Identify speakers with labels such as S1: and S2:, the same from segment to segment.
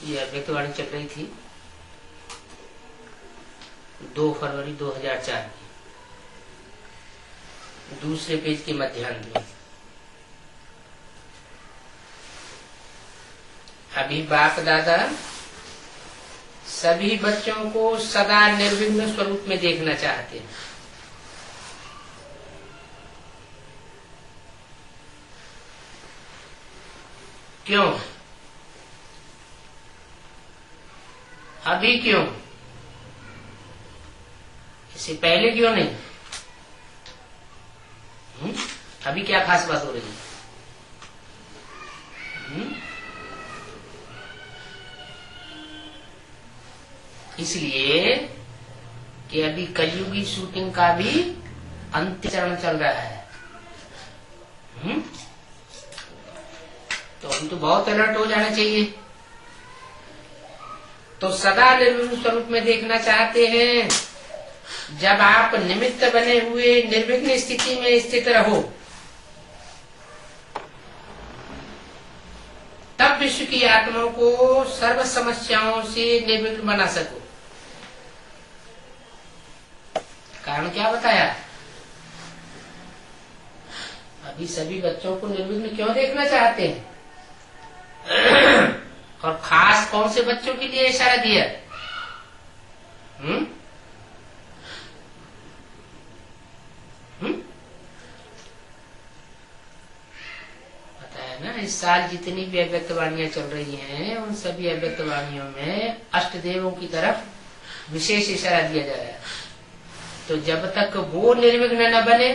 S1: ये अव्यक्तवाणी चल रही थी 2 फरवरी 2004 की, दूसरे पेज के मध्याह्न में। अभी बाप दादा सभी बच्चों को सदा निर्विघ्न स्वरूप में देखना चाहते हैं। क्यों? अभी क्यों? इससे पहले क्यों नहीं? अभी क्या खास बात हो रही है? इसलिए कि अभी कलयुगी शूटिंग का भी अंतिम चरण चल रहा है। तो हम तो बहुत अलर्ट हो जाना चाहिए। तो सदा निर्विघ्न स्वरूप में देखना चाहते हैं। जब आप निमित्त बने हुए निर्विघ्न स्थिति में स्थित रहो, तब विश्व की आत्माओं को सर्व समस्याओं से निर्विघ्न बना सको। कारण क्या बताया? अभी सभी बच्चों को निर्विघ्न क्यों देखना चाहते हैं? और खास कौन से बच्चों के लिए इशारा दिया? पता है ना, इस साल जितनी भी अव्यक्तवाणियां चल रही हैं, उन सभी अव्यक्तवाणियों में अष्टदेवों की तरफ विशेष इशारा दिया जा रहा है। तो जब तक वो निर्विघ्न न बने,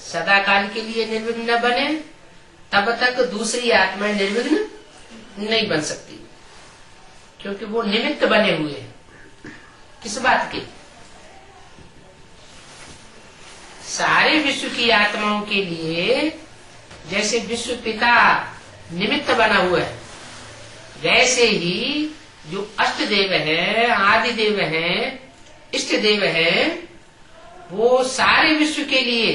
S1: सदाकाल के लिए निर्विघ्न न बने, तब तक दूसरी आत्माएं निर्विघ्न नहीं बन सकती, क्योंकि वो निमित्त बने हुए हैं। किस बात के? सारे विश्व की आत्माओं के लिए जैसे विश्व पिता निमित्त बना हुआ है, वैसे ही जो अष्ट देव है, आदि देव है, इष्ट देव है, वो सारे विश्व के लिए,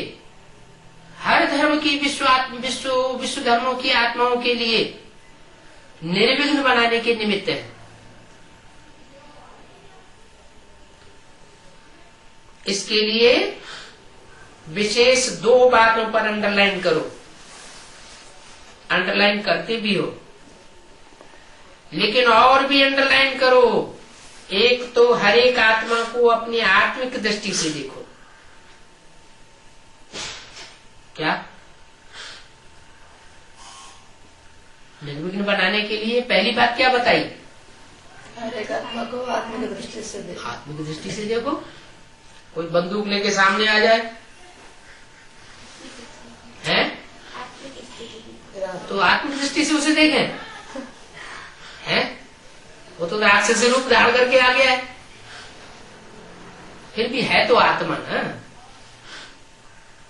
S1: हर धर्म की विश्व धर्मों की आत्माओं के लिए निर्विघ्न बनाने के निमित्त है। इसके लिए विशेष 2 बातों पर अंडरलाइन करो। अंडरलाइन करते भी हो, लेकिन और भी अंडरलाइन करो। एक तो हर एक आत्मा को अपनी आत्मिक दृष्टि से देखो। क्या? निर्विघ्न बनाने के लिए पहली बात क्या बताई?
S2: हर एक आत्मा को आत्मिक दृष्टि से देखो।
S1: आत्मिक दृष्टि से देखो। कोई बंदूक लेके सामने आ जाए, हैं? तो आत्मिक दृष्टि से उसे देखें, हैं? वो तो राक्षस रूप धारण करके आ गया है, फिर भी है तो आत्मा ना।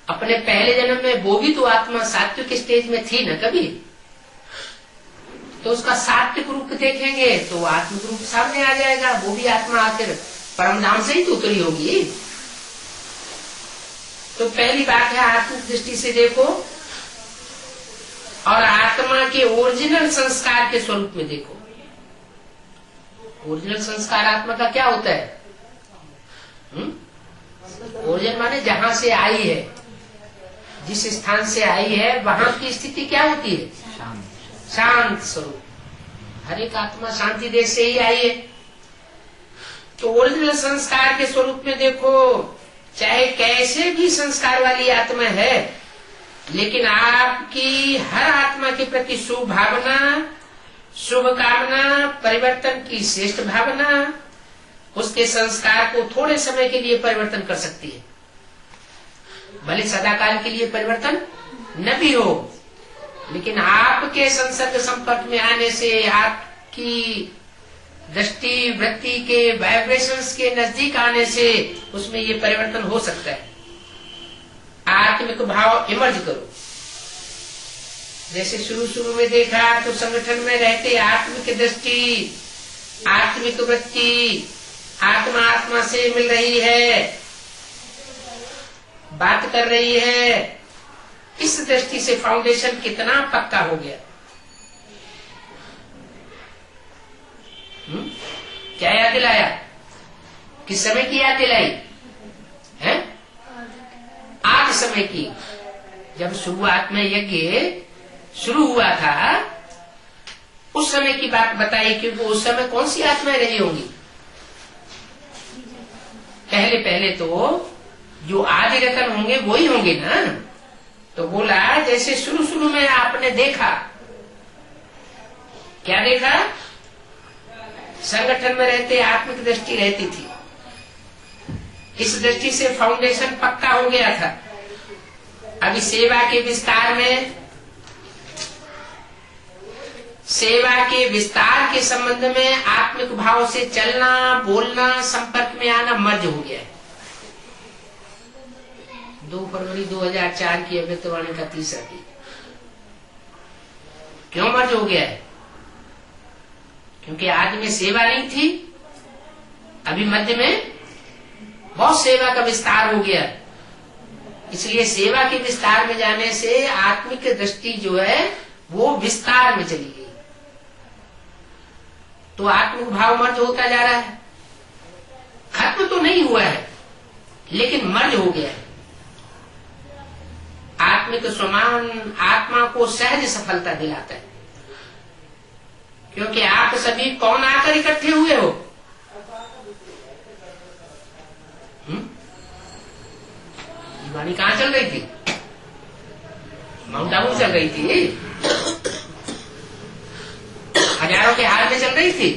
S1: अपने पहले जन्म में वो भी तो आत्मा सात्विक स्टेज में थी ना कभी, तो उसका सात्विक रूप देखेंगे तो आत्मिक रूप सामने आ जाएगा। वो भी आत्मा आखिर परमधाम से ही तो उतरी होगी। तो पहली बात है, आत्मिक दृष्टि से देखो और आत्मा के ओरिजिनल संस्कार के स्वरूप में देखो। ओरिजिनल संस्कार आत्मा का क्या होता है? ओरिजिनल माने जहां से आई है, जिस स्थान से आई है, वहां की स्थिति क्या होती है? शांत स्वरूप। हर एक आत्मा शांति देश से ही आई है। तो ओरिजिनल संस्कार के स्वरूप में देखो। चाहे कैसे भी संस्कार वाली आत्मा है, लेकिन आपकी हर आत्मा के प्रति शुभ भावना, शुभ कामना, परिवर्तन की श्रेष्ठ भावना उसके संस्कार को थोड़े समय के लिए परिवर्तन कर सकती है। भले सदाकाल के लिए परिवर्तन न भी हो, लेकिन आपके संसर्ग संपर्क में आने से, आपकी दृष्टि वृत्ति के वाइब्रेशंस के नजदीक आने से उसमें ये परिवर्तन हो सकता है। आत्मिक भाव इमर्ज करो। जैसे शुरू में देखा तो संगठन में रहते आत्मिक दृष्टि, आत्मिक वृत्ति, आत्मा आत्मा से मिल रही है, बात कर रही है। इस दृष्टि से फाउंडेशन कितना पक्का हो गया। क्या याद दिलाया? किस समय की याद दिलाई है? आज समय की। जब शुरुआत में यज्ञ शुरू हुआ था उस समय की बात बताई, क्योंकि उस समय कौन सी आत्माएं रही होंगी? पहले पहले तो जो आदिगतन होंगे वो ही होंगे ना। तो बोला जैसे शुरू शुरू में आपने देखा, क्या देखा? संगठन में रहते आत्मिक दृष्टि रहती थी। इस दृष्टि से फाउंडेशन पक्का हो गया था। अभी सेवा के विस्तार में, सेवा के विस्तार के संबंध में आत्मिक भाव से चलना, बोलना, संपर्क में आना मर्ज हो गया है। 2 फरवरी 2004 की अव्यक्तवाणी का तीसरा की। क्यों मर्ज हो गया है? क्योंकि आदि में सेवा नहीं थी, अभी मध्य में बहुत सेवा का विस्तार हो गया। इसलिए सेवा के विस्तार में जाने से आत्मिक दृष्टि जो है वो विस्तार में चली गई। तो आत्मिक भाव मर्ज होता जा रहा है। खत्म तो नहीं हुआ है लेकिन मर्ज हो गया है। आत्मिक स्वमान आत्मा को सहज सफलता दिलाता है। क्योंकि आप सभी कौन आकर इकट्ठे हुए हो? वाणी कहाँ चल रही थी? माउंट आबू चल रही थी, हजारों के हाल में चल रही थी।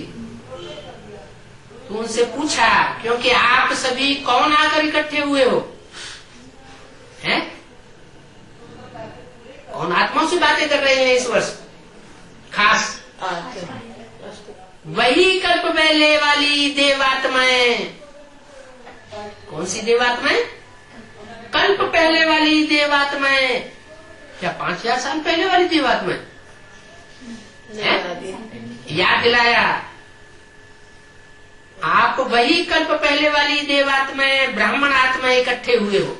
S1: तो उनसे पूछा, क्योंकि आप सभी कौन आकर इकट्ठे हुए हो? हैं? कौन आत्माओं से बातें कर रहे हैं इस वर्ष? खास वही कल्प पहले वाली देवात्माएं। कौन सी देवात्माएं? कल्प पहले वाली देवात्माएं। क्या 5000 साल पहले वाली देवात्माएं? याद दिलाया। आप वही कल्प पहले वाली देवात्माएं, ब्राह्मण आत्मा इकट्ठे हुए हो।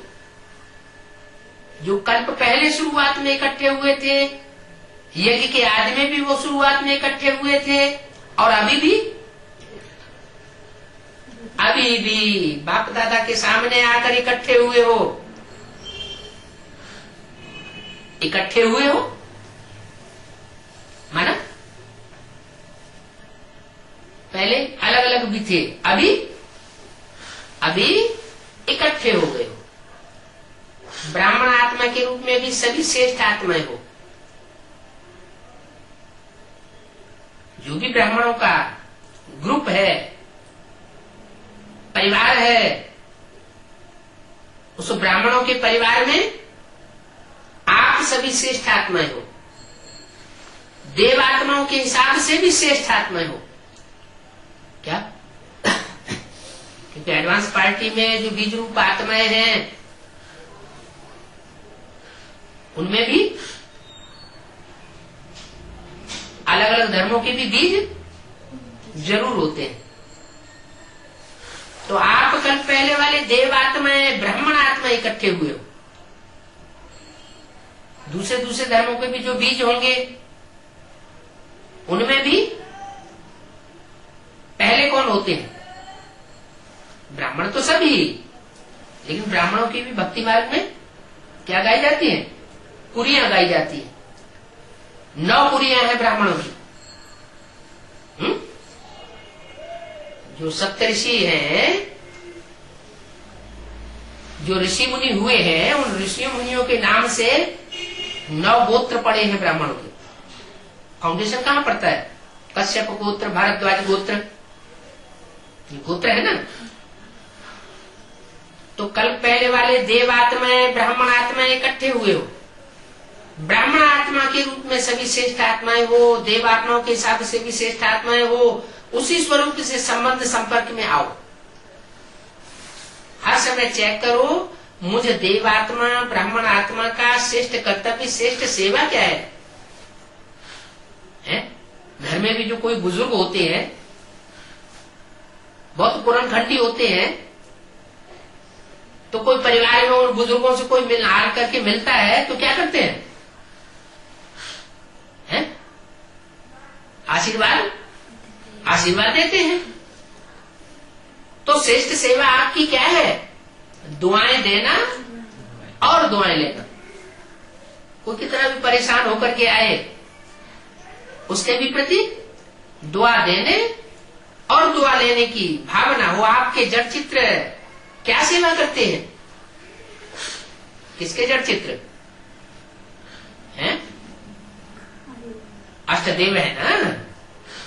S1: जो कल्प पहले शुरुआत में इकट्ठे हुए थे, यज्ञ के आदि में भी वो शुरुआत में इकट्ठे हुए थे, और अभी भी बाप दादा के सामने आकर इकट्ठे हुए हो। इकट्ठे हुए हो माना पहले अलग अलग भी थे, अभी इकट्ठे हो गए हो। ब्राह्मण आत्मा के रूप में भी सभी श्रेष्ठ आत्माएं हो। जो भी ब्राह्मणों का ग्रुप है, परिवार है, उस ब्राह्मणों के परिवार में आप सभी श्रेष्ठ आत्माएं हो। देव आत्माओं के हिसाब से भी श्रेष्ठ आत्माएं हो। क्या? क्योंकि एडवांस पार्टी में जो बीज रूप आत्माएं हैं उनमें भी अलग अलग धर्मों के भी बीज जरूर होते हैं। तो आप कल पहले वाले देव आत्माएं, ब्राह्मण आत्मा इकट्ठे हुए हो। दूसरे दूसरे धर्मों के भी जो बीज होंगे उनमें भी पहले कौन होते हैं? ब्राह्मण तो सभी, लेकिन ब्राह्मणों की भी भक्ति मार्ग में क्या गाई जाती है? पुरियां गाई जाती है। 9 पुरियां हैं ब्राह्मणों की। जो सप्तऋषि हैं, जो ऋषि मुनि हुए हैं, उन ऋषि मुनियों के नाम से 9 गोत्र पड़े हैं ब्राह्मणों के। फाउंडेशन कहाँ पड़ता है? कश्यप गोत्र, भारद्वाज गोत्र, गोत्र है ना। तो कल पहले वाले देव आत्माएं, ब्राह्मण आत्माएं इकट्ठे हुए हो। ब्राह्मण आत्मा के रूप में सभी श्रेष्ठ आत्माएं हो, देव आत्माओं के हिसाब से भी श्रेष्ठ आत्माएं हो। उसी स्वरूप से संबंध संपर्क में आओ। हर समय चेक करो, मुझ देव आत्मा, ब्राह्मण आत्मा का श्रेष्ठ कर्तव्य, श्रेष्ठ सेवा क्या है? घर में भी जो कोई बुजुर्ग होते हैं, बहुत पुरानखंडी होते हैं, तो कोई परिवार में उन बुजुर्गों से कोई मिलना करके मिलता है तो क्या करते हैं? आशीर्वाद देते हैं। श्रेष्ठ सेवा आपकी क्या है? दुआएं देना और दुआएं लेना। कोई कितना भी परेशान होकर के आए, उसके भी प्रति दुआ देने और दुआ लेने की भावना हो। आपके जड़ चित्र क्या सेवा करते हैं? किसके जड़ चित्र हैं? अष्टदेव है ना,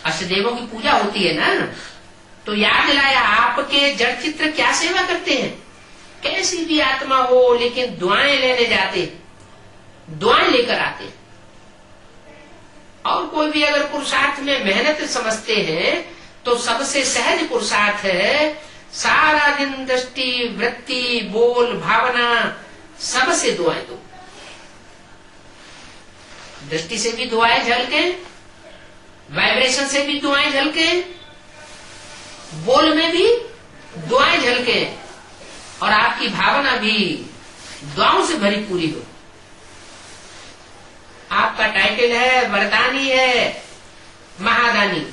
S1: अष्टदेवों की पूजा होती है ना। तो याद दिलाया, आपके जड़ चित्र क्या सेवा करते हैं? कैसी भी आत्मा हो, लेकिन दुआएं लेने जाते, दुआएं लेकर आते। और कोई भी अगर पुरुषार्थ में मेहनत समझते हैं तो सबसे सहज पुरुषार्थ है सारा दिन दृष्टि, वृत्ति, बोल, भावना सबसे दुआएं दो। दृष्टि से भी दुआएं झलके, वाइब्रेशन से भी दुआएं झलके, बोल में भी दुआएं झलके, और आपकी भावना भी दुआओं से भरी पूरी हो। आपका टाइटल है वरदानी है, महादानी।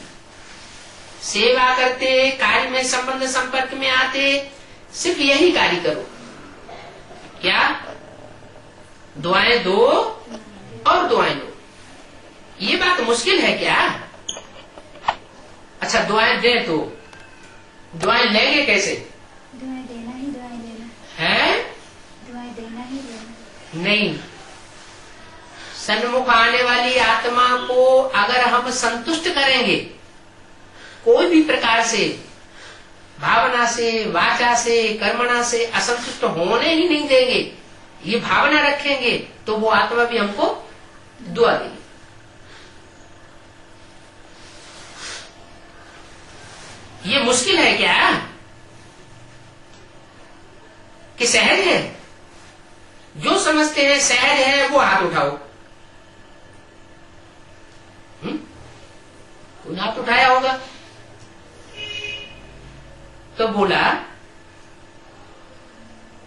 S1: सेवा करते, कार्य में संबंध संपर्क में आते, सिर्फ यही कार्य करो। क्या? दुआएं दो और दुआएं लो। ये बात मुश्किल है क्या? अच्छा, दुआएं दे तो दुआएं लेंगे कैसे?
S3: दुआएं देना ही दुआएं लेना
S1: है।
S3: दुआएं देना ही लेना
S1: नहीं, सन्मुख आने वाली आत्मा को अगर हम संतुष्ट करेंगे, कोई भी प्रकार से, भावना से, वाचा से, कर्मणा से असंतुष्ट होने ही नहीं देंगे, ये भावना रखेंगे, तो वो आत्मा भी हमको दुआ देगी। ये मुश्किल है क्या कि सहज है? जो समझते हैं सहज है वो हाथ उठाओ। कोई हाथ उठाया होगा तो बोला,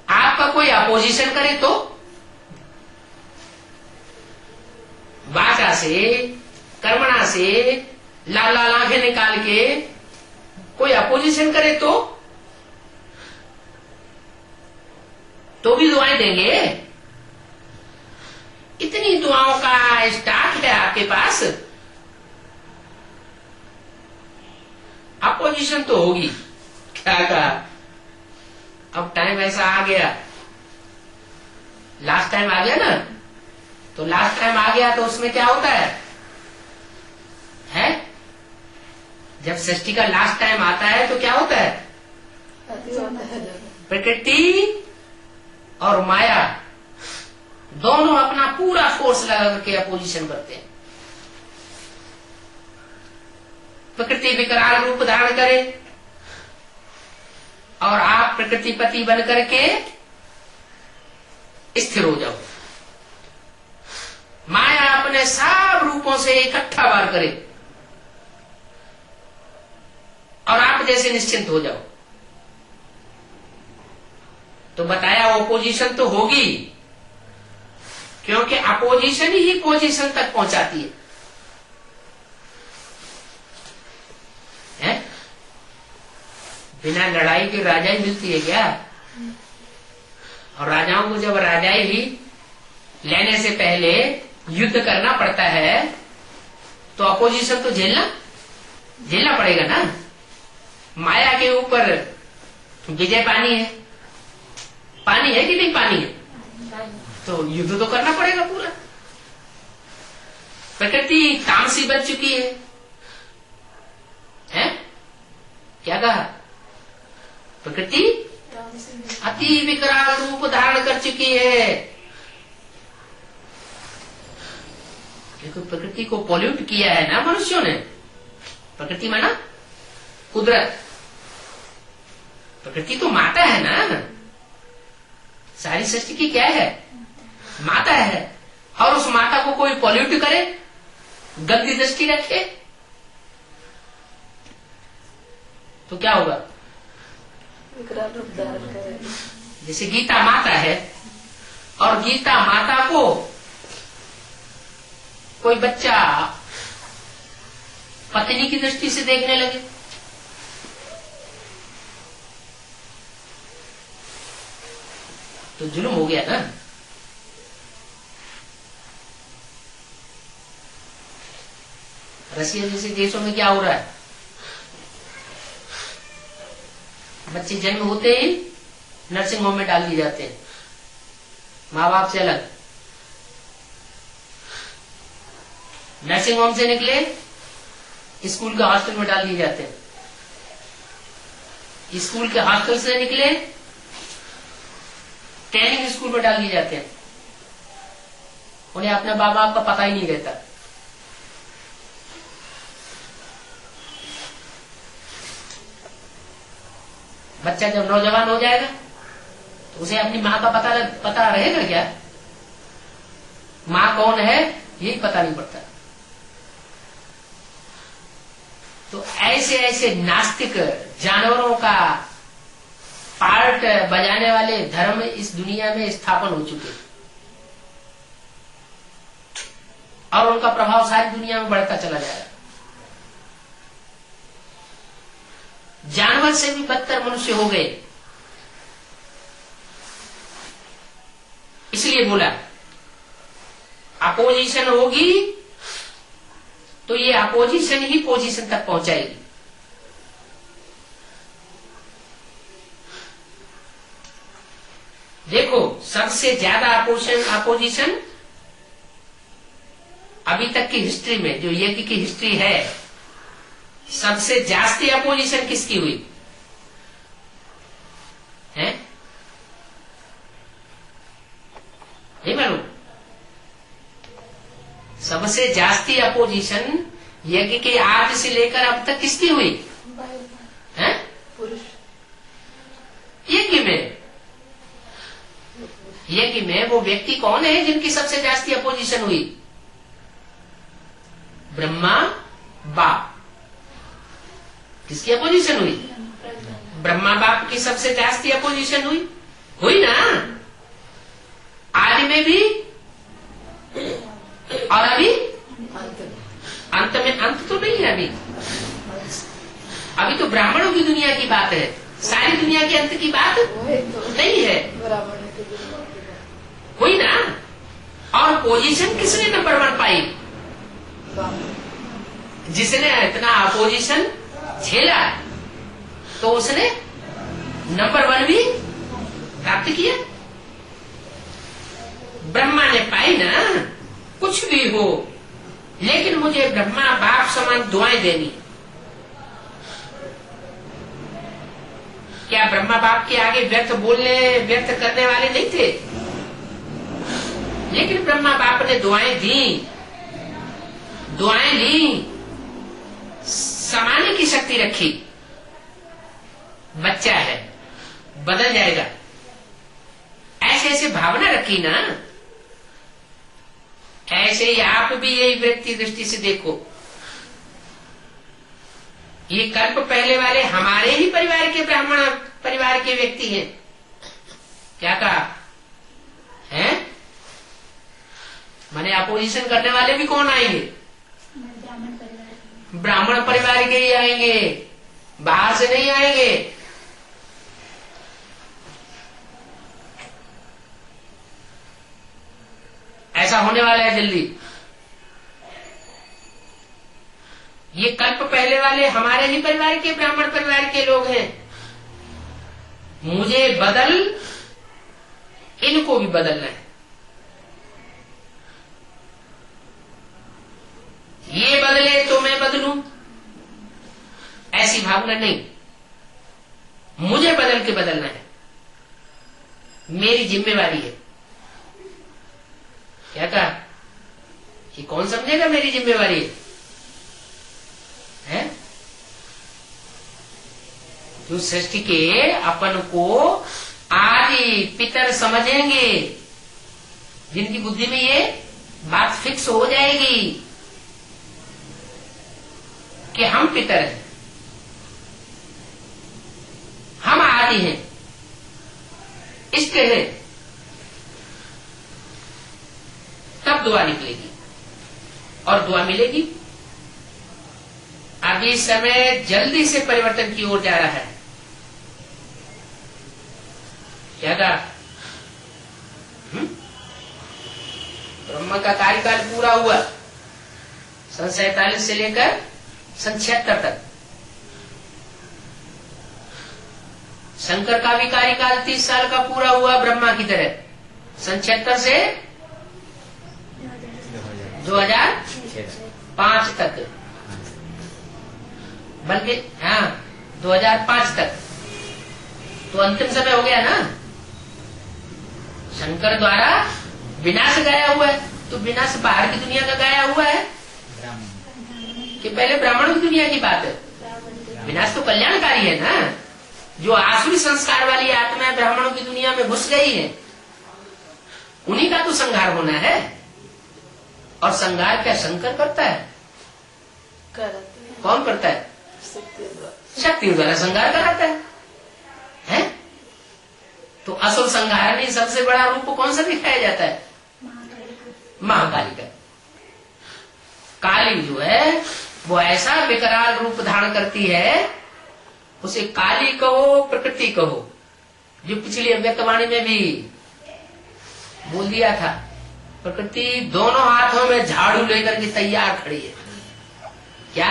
S1: आपका कोई अपोजिशन करे तो वाचा से, कर्मणा से, लाल लाल आंखें निकाल के कोई अपोजिशन करे तो भी दुआएं देंगे। इतनी दुआओं का स्टॉक है आपके पास, अपोजिशन तो होगी। क्या कहा? अब टाइम ऐसा आ गया, लास्ट टाइम आ गया ना, तो लास्ट टाइम आ गया तो उसमें क्या होता है? जब सृष्टि का लास्ट टाइम आता है तो क्या होता है? प्रकृति और माया दोनों अपना पूरा फोर्स लगा करके अपोजिशन करते हैं। प्रकृति विकराल रूप धारण करे और आप प्रकृतिपति बन करके स्थिर हो जाओ। माया अपने सब रूपों से इकट्ठा वार करे और आप जैसे निश्चिंत हो जाओ। तो बताया ओपोजिशन तो होगी, क्योंकि अपोजिशन ही पोजीशन तक पहुंचाती है? बिना लड़ाई के राजाई मिलती है क्या? और राजाओं को जब राजाई ही लेने से पहले युद्ध करना पड़ता है तो अपोजिशन तो झेलना पड़ेगा ना। माया के ऊपर विजय पानी है कि नहीं पानी है, तो युद्ध तो करना पड़ेगा पूरा। प्रकृति तामसी बन चुकी है? क्या कहा? प्रकृति अति विकराल रूप धारण कर चुकी है, क्योंकि प्रकृति को पॉल्यूट किया है ना मनुष्यों ने। प्रकृति माना कुदरत। प्रकृति तो माता है ना, सारी सृष्टि की क्या है? माता है। और उस माता को कोई पॉल्यूट करे, गंदी दृष्टि रखे, तो क्या होगा? जैसे गीता माता है और गीता माता को कोई बच्चा पत्नी की दृष्टि से देखने लगे तो जुल्म हो गया ना। रशिया जैसे देशों में क्या हो रहा है, बच्चे जन्म होते ही नर्सिंग होम में डाल दिए जाते हैं, माँ बाप से अलग। नर्सिंग होम से निकले स्कूल के हॉस्टल में डाल दिए जाते हैं, स्कूल के हॉस्टल से निकले ट्रेनिंग स्कूल में डाल दिए जाते हैं। उन्हें अपने माँ बाप का पता ही नहीं रहता। बच्चा जब नौजवान हो जाएगा तो उसे अपनी माँ का पता रहेगा क्या? माँ कौन है यही पता नहीं पड़ता। तो ऐसे ऐसे नास्तिक जानवरों का पार्ट बजाने वाले धर्म इस दुनिया में स्थापन हो चुके और उनका प्रभाव सारी दुनिया में बढ़ता चला जाएगा। जानवर से भी बदतर मनुष्य हो गए। इसलिए बोला अपोजिशन होगी तो ये अपोजिशन ही पोजीशन तक पहुंचाएगी। देखो सबसे ज्यादा अपोजिशन अभी तक की हिस्ट्री में, जो यज्ञ की हिस्ट्री है, सबसे जास्ती अपोजिशन किसकी हुई है? नहीं मालूम? सबसे जास्ती अपोजिशन यज्ञ के आज से लेकर अब तक किसकी हुई है? यज्ञ में वो व्यक्ति कौन है जिनकी सबसे जास्ती अपोजिशन हुई? ब्रह्मा बाप। किसकी अपोजिशन हुई? ब्रह्मा बाप की सबसे जास्ती अपोजिशन हुई ना? आदि में भी और अभी अंत में। अंत तो नहीं है अभी तो ब्राह्मणों की दुनिया की बात है, सारी दुनिया के अंत की बात नहीं है। हुई ना? और पोजीशन किसने नंबर 1 पाई? जिसने इतना अपोजिशन झेला तो उसने नंबर 1 भी प्राप्त किया। ब्रह्मा ने पाई ना, कुछ भी हो लेकिन मुझे ब्रह्मा बाप समान दुआएं देनी। क्या ब्रह्मा बाप के आगे व्यर्थ करने वाले नहीं थे? लेकिन ब्रह्मा बाप ने दुआएं दी, दुआएं ली, समाने की शक्ति रखी। बच्चा है, बदल जाएगा, ऐसे ऐसे भावना रखी ना। ऐसे ही आप भी यही व्यक्ति दृष्टि से देखो, ये कल्प पहले वाले हमारे ही परिवार के ब्राह्मण परिवार के व्यक्ति हैं। क्या कहा है? माने अपोजिशन करने वाले भी कौन आएंगे? ब्राह्मण परिवार के ही आएंगे, बाहर से नहीं आएंगे। ऐसा होने वाला है जल्दी। ये कल्प पहले वाले हमारे ही परिवार के ब्राह्मण परिवार के लोग हैं। मुझे बदल, इनको भी बदलना है। ये बदले तो मैं बदलूं, ऐसी भावना नहीं। मुझे बदल के बदलना है, मेरी जिम्मेवारी है। क्या कहा? ये कौन समझेगा मेरी जिम्मेवारी है? जो सृष्टि के अपन को आदि पितर समझेंगे, जिनकी बुद्धि में ये बात फिक्स हो जाएगी कि हम पितर हैं, हम आदि हैं, इष्ट हैं, तब दुआ निकलेगी और दुआ मिलेगी। अभी समय जल्दी से परिवर्तन की ओर जा रहा है। क्या कहा? ब्रह्मा का कार्यकाल पूरा हुआ सन 47 से लेकर सन 76 तक। शंकर का भी कार्यकाल 30 साल का पूरा हुआ ब्रह्मा की तरह, सन 76 से 2005 तक, बल्कि हाँ 2005 तक। तो अंतिम समय हो गया ना। शंकर द्वारा विनाश गाया हुआ है, तो विनाश बाहर की दुनिया का गाया हुआ है कि पहले ब्राह्मणों की दुनिया की बात है। विनाश तो कल्याणकारी है ना। जो आसुरी संस्कार वाली आत्माएं ब्राह्मणों की दुनिया में घुस गई है, उन्हीं का तो संहार होना है। और संहार क्या शंकर करता है? कौन करता है? शक्ति द्वारा संहार कराता है? तो असुर संहार में सबसे बड़ा रूप कौन सा दिखाया जाता है? महाकाली का। काली जो है वो ऐसा विकराल रूप धारण करती है, उसे काली कहो प्रकृति कहो, जो पिछली अव्यक्तवाणी में भी बोल दिया था। प्रकृति दोनों हाथों में झाड़ू लेकर के तैयार खड़ी है। क्या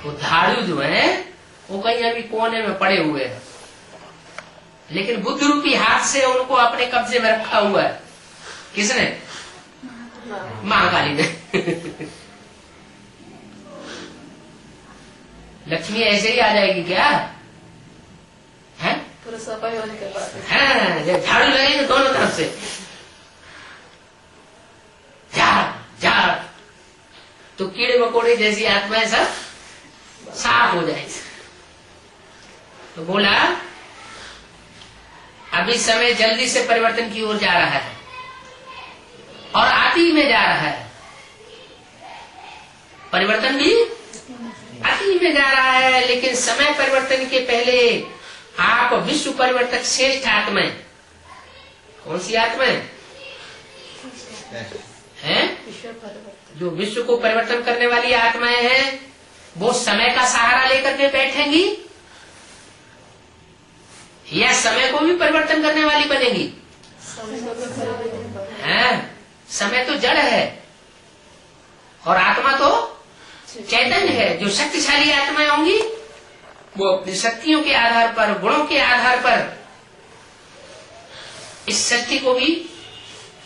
S1: वो झाड़ू जो है वो कहीं अभी कोने में पड़े हुए हैं, लेकिन बुद्ध रूपी हाथ से उनको अपने कब्जे में रखा हुआ है। किसने? महाकाली ने। लक्ष्मी ऐसे ही आ जाएगी क्या? है
S2: पूरा सफाई होने के बाद
S1: हाँ, झाड़ू लगेंगे दोनों तरफ से, झाड़ झाड़, तो कीड़े मकोड़े जैसी आत्माएं सब साफ हो जाएगी। तो बोला अभी समय जल्दी से परिवर्तन की ओर जा रहा है और आती में जा रहा है। परिवर्तन भी आती में जा रहा है, लेकिन समय परिवर्तन के पहले आप विश्व परिवर्तक श्रेष्ठ आत्माएं, कौन सी आत्माएं हैं? जो विश्व को परिवर्तन करने वाली आत्माएं हैं, वो समय का सहारा लेकर के बैठेंगी या समय को भी परिवर्तन करने वाली बनेगी? समय तो जड़ है और आत्मा तो चैतन्य है। जो शक्तिशाली आत्माएं होंगी वो अपनी शक्तियों के आधार पर, गुणों के आधार पर इस शक्ति को भी,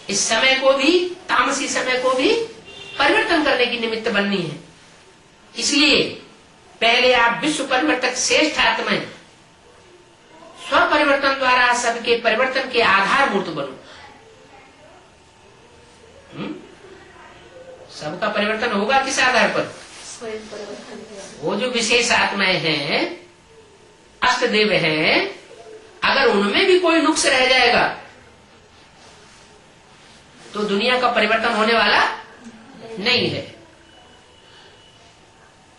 S1: इस समय को भी, तामसी समय को भी परिवर्तन करने की निमित्त बननी है। इसलिए पहले आप विश्व परिवर्तक श्रेष्ठ आत्माएं स्व परिवर्तन द्वारा सबके परिवर्तन के आधार मूर्त बनो। सबका परिवर्तन होगा किस आधार पर? वो जो विशेष आत्माएं हैं, अष्टदेव हैं, अगर उनमें भी कोई नुक्स रह जाएगा तो दुनिया का परिवर्तन होने वाला नहीं है।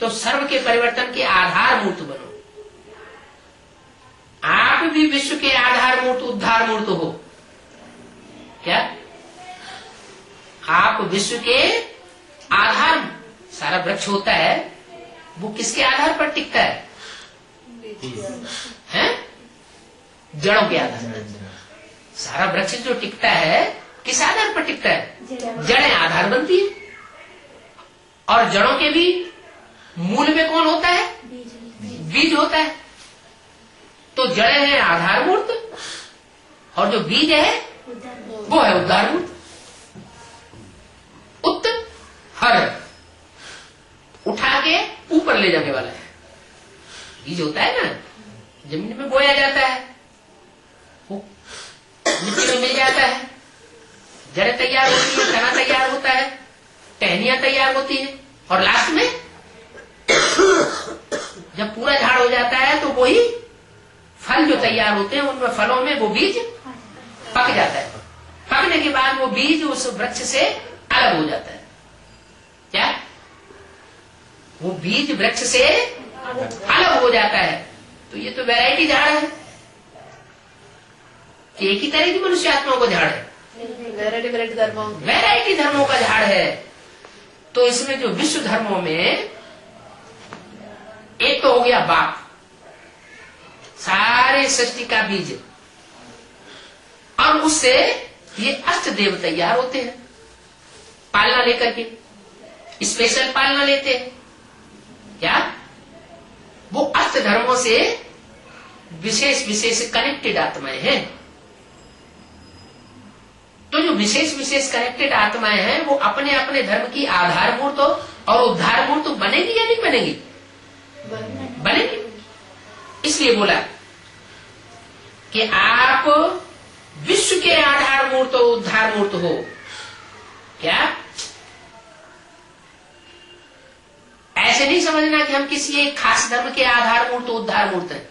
S1: तो सर्व के परिवर्तन के आधार मूर्त बनो। आप भी विश्व के आधार मूर्त, उद्धार मूर्त हो। क्या आप विश्व के आधार? सारा वृक्ष होता है वो किसके आधार पर टिकता है? हैं? जड़ों के आधार पर। सारा वृक्ष जो टिकता है किस आधार पर टिकता है? जड़ें आधार बनती है। और जड़ों के भी मूल में कौन होता है? बीज होता है। तो जड़ें हैं आधार मूर्त और जो बीज है वो है उद्धार मूर्त। उत्त हर उठा के ऊपर ले जाने वाला है। बीज होता है ना, जमीन में बोया जाता है, वो मिट्टी में मिल जाता है, जड़ें तैयार होती है, तना तैयार होता है, टहनियां तैयार होती है, और लास्ट में जब पूरा झाड़ हो जाता है तो वही फल जो तैयार होते हैं, उनमें फलों में वो बीज पक जाता है। पकने के बाद वो बीज उस वृक्ष से अलग हो जाता है। क्या वो बीज वृक्ष से अलग हो जाता है? तो ये तो वैरायटी झाड़ है कि एक ही तरह की मनुष्य आत्मा को झाड़ है, वैरायटी धर्मों का झाड़ है। तो इसमें जो विश्व धर्मों में एक तो हो गया बाप, सारे सृष्टि का बीज, और उससे ये अष्ट देव तैयार होते हैं पालना लेकर के, स्पेशल पालना लेते हैं। क्या वो अष्ट धर्मों से विशेष विशेष कनेक्टेड आत्माएं हैं। तो जो विशेष विशेष कनेक्टेड आत्माएं हैं वो अपने अपने धर्म की आधारभूत और उद्धारभूत बनेगी या नहीं बनेगी? बनेगी। इसलिए बोला कि आप विश्व के आधारभूत और उद्धारभूत हो। क्या ऐसे नहीं समझना कि हम किसी एक खास धर्म के आधारभूत तो उद्धारभूत हैं।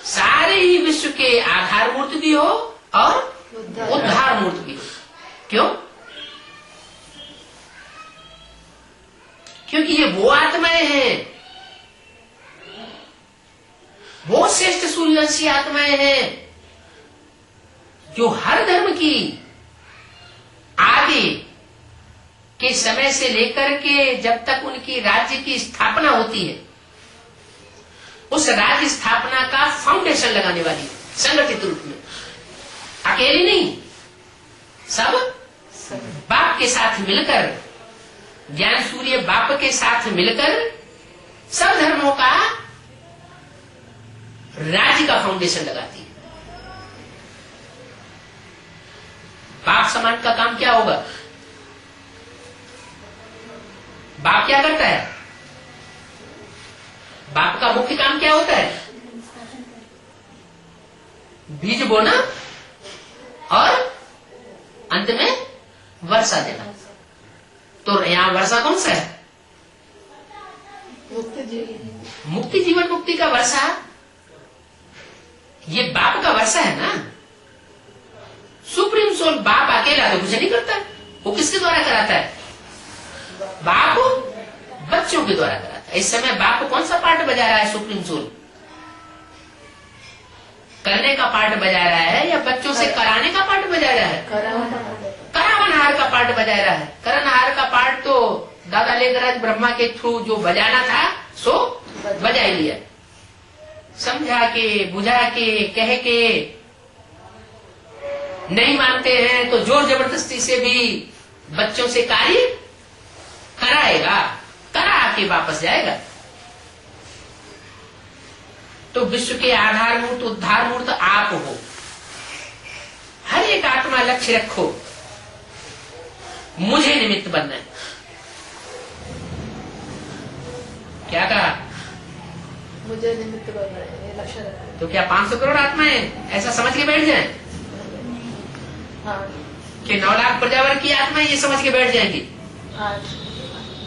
S1: सारे ही विश्व के आधारभूत भी हो और उद्धारभूत भी हो। क्यों? क्योंकि ये वो आत्माएं हैं, वो श्रेष्ठ सूर्यवंशी आत्माएं हैं जो हर धर्म की आदि के समय से लेकर के जब तक उनकी राज्य की स्थापना होती है, उस राज्य स्थापना का फाउंडेशन लगाने वाली संगठित रूप में, अकेले नहीं, सब बाप के साथ मिलकर, ज्ञान सूर्य बाप के साथ मिलकर सब धर्मों का राज्य का फाउंडेशन लगाती है। बाप समान का काम क्या होगा? बाप क्या करता है? बाप का मुख्य काम क्या होता है? बीज बोना और अंत में वर्षा देना। तो यहाँ वर्षा कौन सा है? मुक्ति जीवन मुक्ति का वर्षा, ये बाप का वर्षा है ना। सुप्रीम सोल बाप अकेला तो कुछ नहीं करता, वो किसके द्वारा कराता है? बाप बच्चों के द्वारा कराता है। इस समय बाप कौन सा पार्ट बजा रहा है? सुप्रीम सोल करने का पार्ट बजा रहा है या बच्चों से कराने का पार्ट बजा रहा है? करावनहार का पार्ट बजा रहा है। करनहार का पार्ट तो दादा लेखराज ब्रह्मा के थ्रू जो बजाना था सो बजा ही लिया। समझा के, बुझा के, कह के नहीं मानते हैं तो जोर जबरदस्ती से भी बच्चों से कार्य कराएगा, करा के वापस जाएगा। तो विश्व के आधारभूत उद्धारभूत आप हो। हर एक आत्मा लक्ष्य रखो, मुझे निमित्त बनना है। क्या कहा?
S2: मुझे निमित्त बनना है, ये लक्ष्य रखना है।
S1: तो क्या 500 करोड़ आत्माएं ऐसा समझ के बैठ जाएं?
S2: हाँ।
S1: कि 9 लाख प्रजावर की आत्माएं ये समझ के बैठ जाएंगी?
S2: हाँ।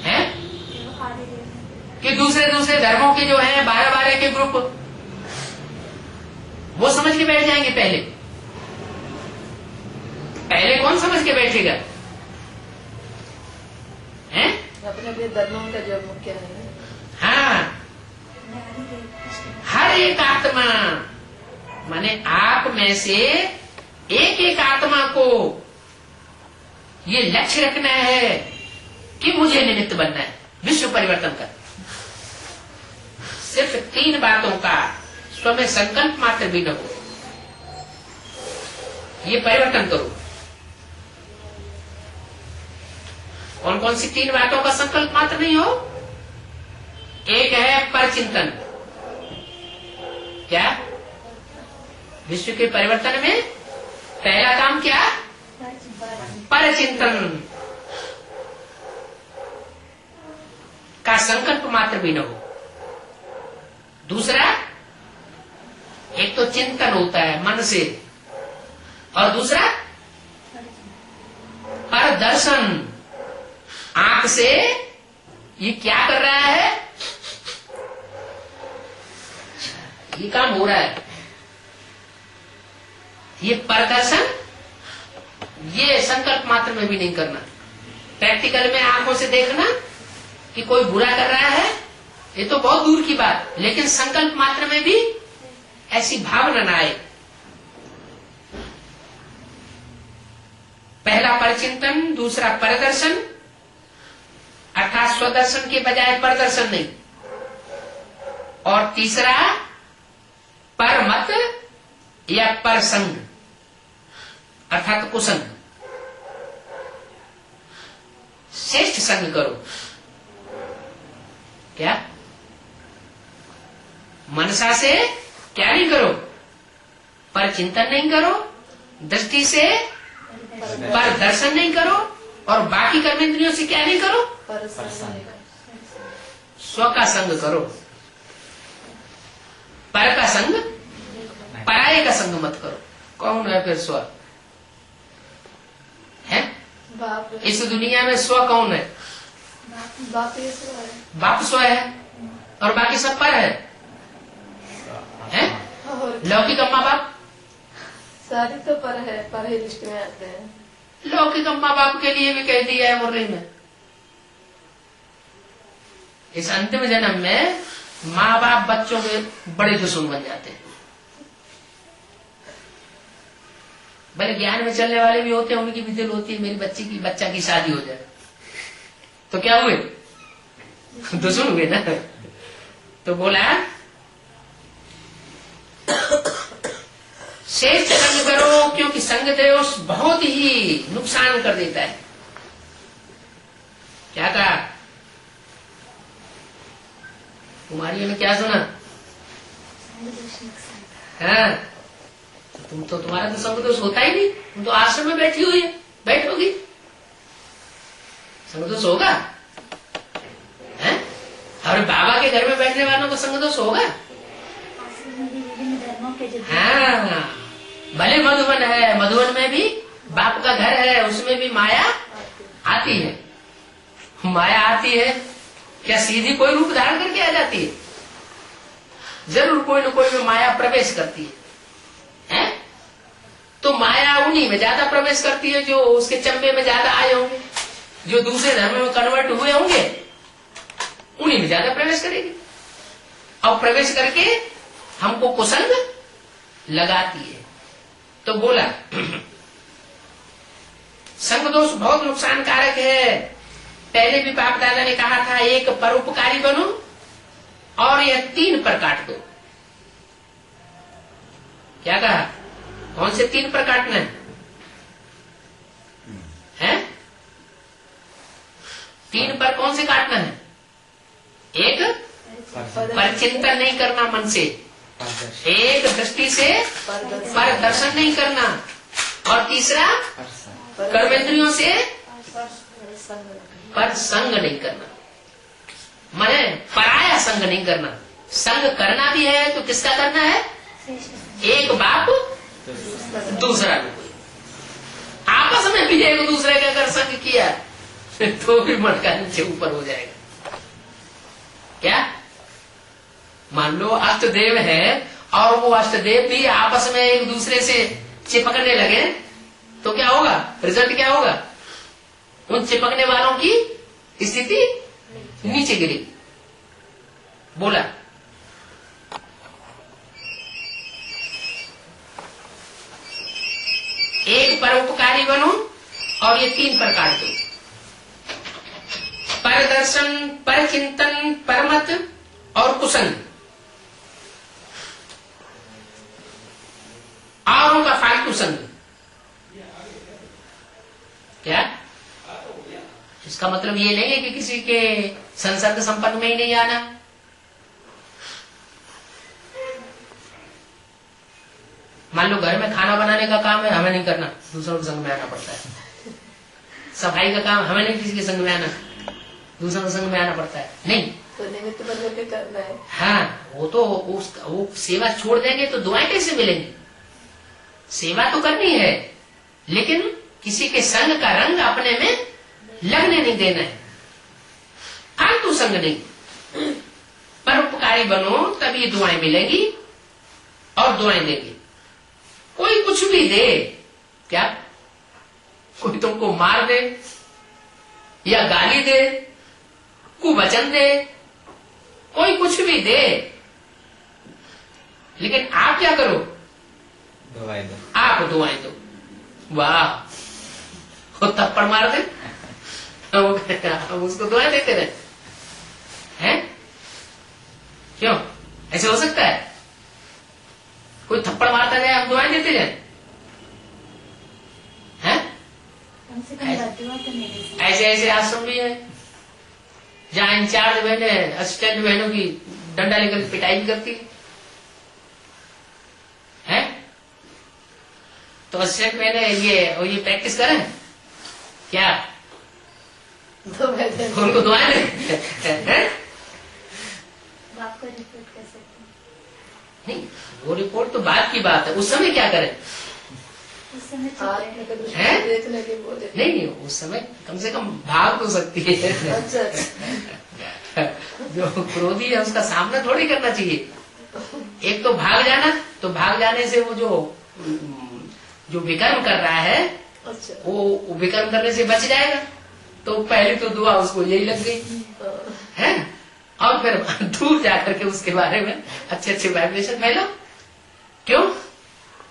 S1: है कि दूसरे दूसरे धर्मों के जो हैं 12-12 के ग्रुप, वो समझ के बैठ जाएंगे? पहले कौन समझ के बैठेगा? हैं?
S2: अपने अपने धर्मों का जो मुख्य है।
S1: हाँ, हर एक आत्मा माने आप में से एक एक आत्मा को ये लक्ष्य रखना है कि मुझे निमित्त बनना है विश्व परिवर्तन का। सिर्फ 3 बातों का स्वयं संकल्प मात्र भी न हो, ये परिवर्तन करो। कौन कौन सी 3 बातों का संकल्प मात्र नहीं हो? एक है परचिंतन। क्या? विश्व के परिवर्तन में पहला काम क्या? परचिंतन का संकल्प मात्र भी न हो। दूसरा, एक तो चिंतन होता है मन से, और दूसरा परदर्शन, आंख से ये क्या कर रहा है, ये काम हो रहा है। ये परदर्शन, ये संकल्प मात्र में भी नहीं करना। प्रैक्टिकल में आंखों से देखना कि कोई बुरा कर रहा है, ये तो बहुत दूर की बात, लेकिन संकल्प मात्र में भी ऐसी भावना न आए। पहला परचिंतन, दूसरा परदर्शन, अर्थात स्वदर्शन के बजाय परदर्शन नहीं, और तीसरा परमत या परसंग, अर्थात कुसंग। श्रेष्ठ संग करो। क्या? मनसा से क्या नहीं करो? पर चिंतन नहीं करो, दृष्टि से पर दर्शन नहीं करो, और बाकी कर्मेंद्रियों से क्या नहीं करो? स्व का संग करो। पर का संग, पराये का संग मत करो। कौन है फिर स्व? है इस दुनिया में स्व कौन है? बाप स्व है, और बाकी सब पर है। लौकिक अम्मा बाप
S2: सारी तो पर है, पर ही लिस्ट में आते हैं।
S1: लौकिक अम्मा बाप के लिए भी कह दिया है मुरली में, इस अंतिम जन्म में माँ बाप बच्चों के बड़े दुश्मन बन जाते हैं। भले ज्ञान में चलने वाले भी होते हैं, उनकी भी दिल होती है मेरी बच्चा की शादी हो जाए, तो क्या हुए? दुश्मन हुए ना। तो बोला श्रेष्ठ संग करो, क्योंकि संग दोष बहुत ही नुकसान कर देता है। क्या कहा कुमारी ने? क्या सुना? हाँ, तो तुम्हारा तो संग दोष होता ही नहीं, तुम तो आश्रम में बैठी हुई है, बैठोगी, संग दोष होगा? हैं? और बाबा के घर में बैठने वालों को संग दोष होगा? हाँ, भले मधुवन है, मधुवन में भी बाप का घर है, उसमें भी माया आती है। माया आती है क्या सीधी कोई रूप धारण करके आ जाती है? जरूर कोई न कोई में माया प्रवेश करती है। तो माया उन्हीं में ज्यादा प्रवेश करती है जो उसके चंबे में ज्यादा आए होंगे, जो दूसरे धर्म में कन्वर्ट हुए होंगे, उन्हीं में ज्यादा प्रवेश करेगी, और प्रवेश करके हमको कुसंग लगाती है। तो बोला संग दोष बहुत नुकसान कारक है। पहले भी बाप दादा ने कहा था, एक परोपकारी बनो और यह 3 पर काट दो। क्या कहा? कौन से 3 पर काटना है? 3 पर कौन से काटना है? एक पर चिंतन नहीं करना मन से, एक दृष्टि से पर दर्शन नहीं करना, और तीसरा कर्मेंद्रियों से पर संग नहीं करना, माने पराया संग नहीं करना। संग करना भी है तो किसका करना है? एक बाप दूसरा कोई। आपस में भी एक दूसरे का अगर संग किया तो भी मन का नीचे ऊपर हो जाएगा। क्या? मान लो अष्टदेव है और वो अष्टदेव भी आपस में एक दूसरे से चिपकने लगे, तो क्या होगा? रिजल्ट क्या होगा? उन चिपकने वालों की स्थिति नीचे गिरेगी। बोला एक परोपकारी बनो और ये 3 पर काट दो। पर दर्शन, पर चिंतन, परमत और कुसंग, और उनका फालतू संग। क्या? इसका मतलब ये नहीं है कि किसी के संसर्ग संपर्क में ही नहीं आना। मान लो घर में खाना बनाने का काम है, हमें नहीं करना, दूसरों के संग में आना पड़ता है। सफाई का काम हमें नहीं किसी के संग में आना, दूसरों के संग में आना पड़ता है। नहीं
S2: तो निमित्त बन के करना है।
S1: हाँ, वो सेवा छोड़ देंगे तो दुआएं कैसे मिलेंगी? सेवा तो करनी है, लेकिन किसी के संग का रंग अपने में लगने नहीं देना है। फालतू संग नहीं। परोपकारी बनो तभी दुआएं मिलेगी और दुआएं देंगे। कोई कुछ भी दे, क्या कोई तुमको मार दे या गाली दे, कुवचन दे, कोई कुछ भी दे, लेकिन आप क्या करो?
S4: दुआएं दो।
S1: आप दुआएं दो। वाह, वो थप्पड़ मार दे, हम उसको दुआएं देते रहे हैं? क्यों? ऐसे हो सकता है? कोई थप्पड़ मारता जाए हम दुआएं देते जाए?
S3: से कम दुआ तो नहीं दे सकते।
S1: ऐसे ऐसे आश्रम भी है जहाँ इंचार्ज बहने असिस्टेंट बहनों की डंडा लेकर पिटाई भी करती है? तो असिस्टेंट बहने ये प्रैक्टिस करें क्या? उनको दुआएं दें?
S3: बाप को रिपोर्ट कर सकते हैं।
S1: नहीं, वो रिपोर्ट तो बाद की बात है। उस समय क्या करें?
S3: उस समय चुप रहे।
S1: हैं?
S2: देखने के बोले।
S1: नहीं, उस समय कम से कम भाग तो सकती है।
S2: अच्छा अच्छा।
S1: जो क्रोधी है उसका सामना थोड़ी करना चाहिए। एक तो भाग जाना, तो भाग जाने से वो जो विकर्म कर रहा है
S2: अच्छा।
S1: वो विकर्म करने से बच जाएगा। तो पहली तो दुआ उसको यही लग गई है। और फिर दूर जाकर के उसके बारे में अच्छे अच्छे वाइब्रेशन फैलो। क्यों?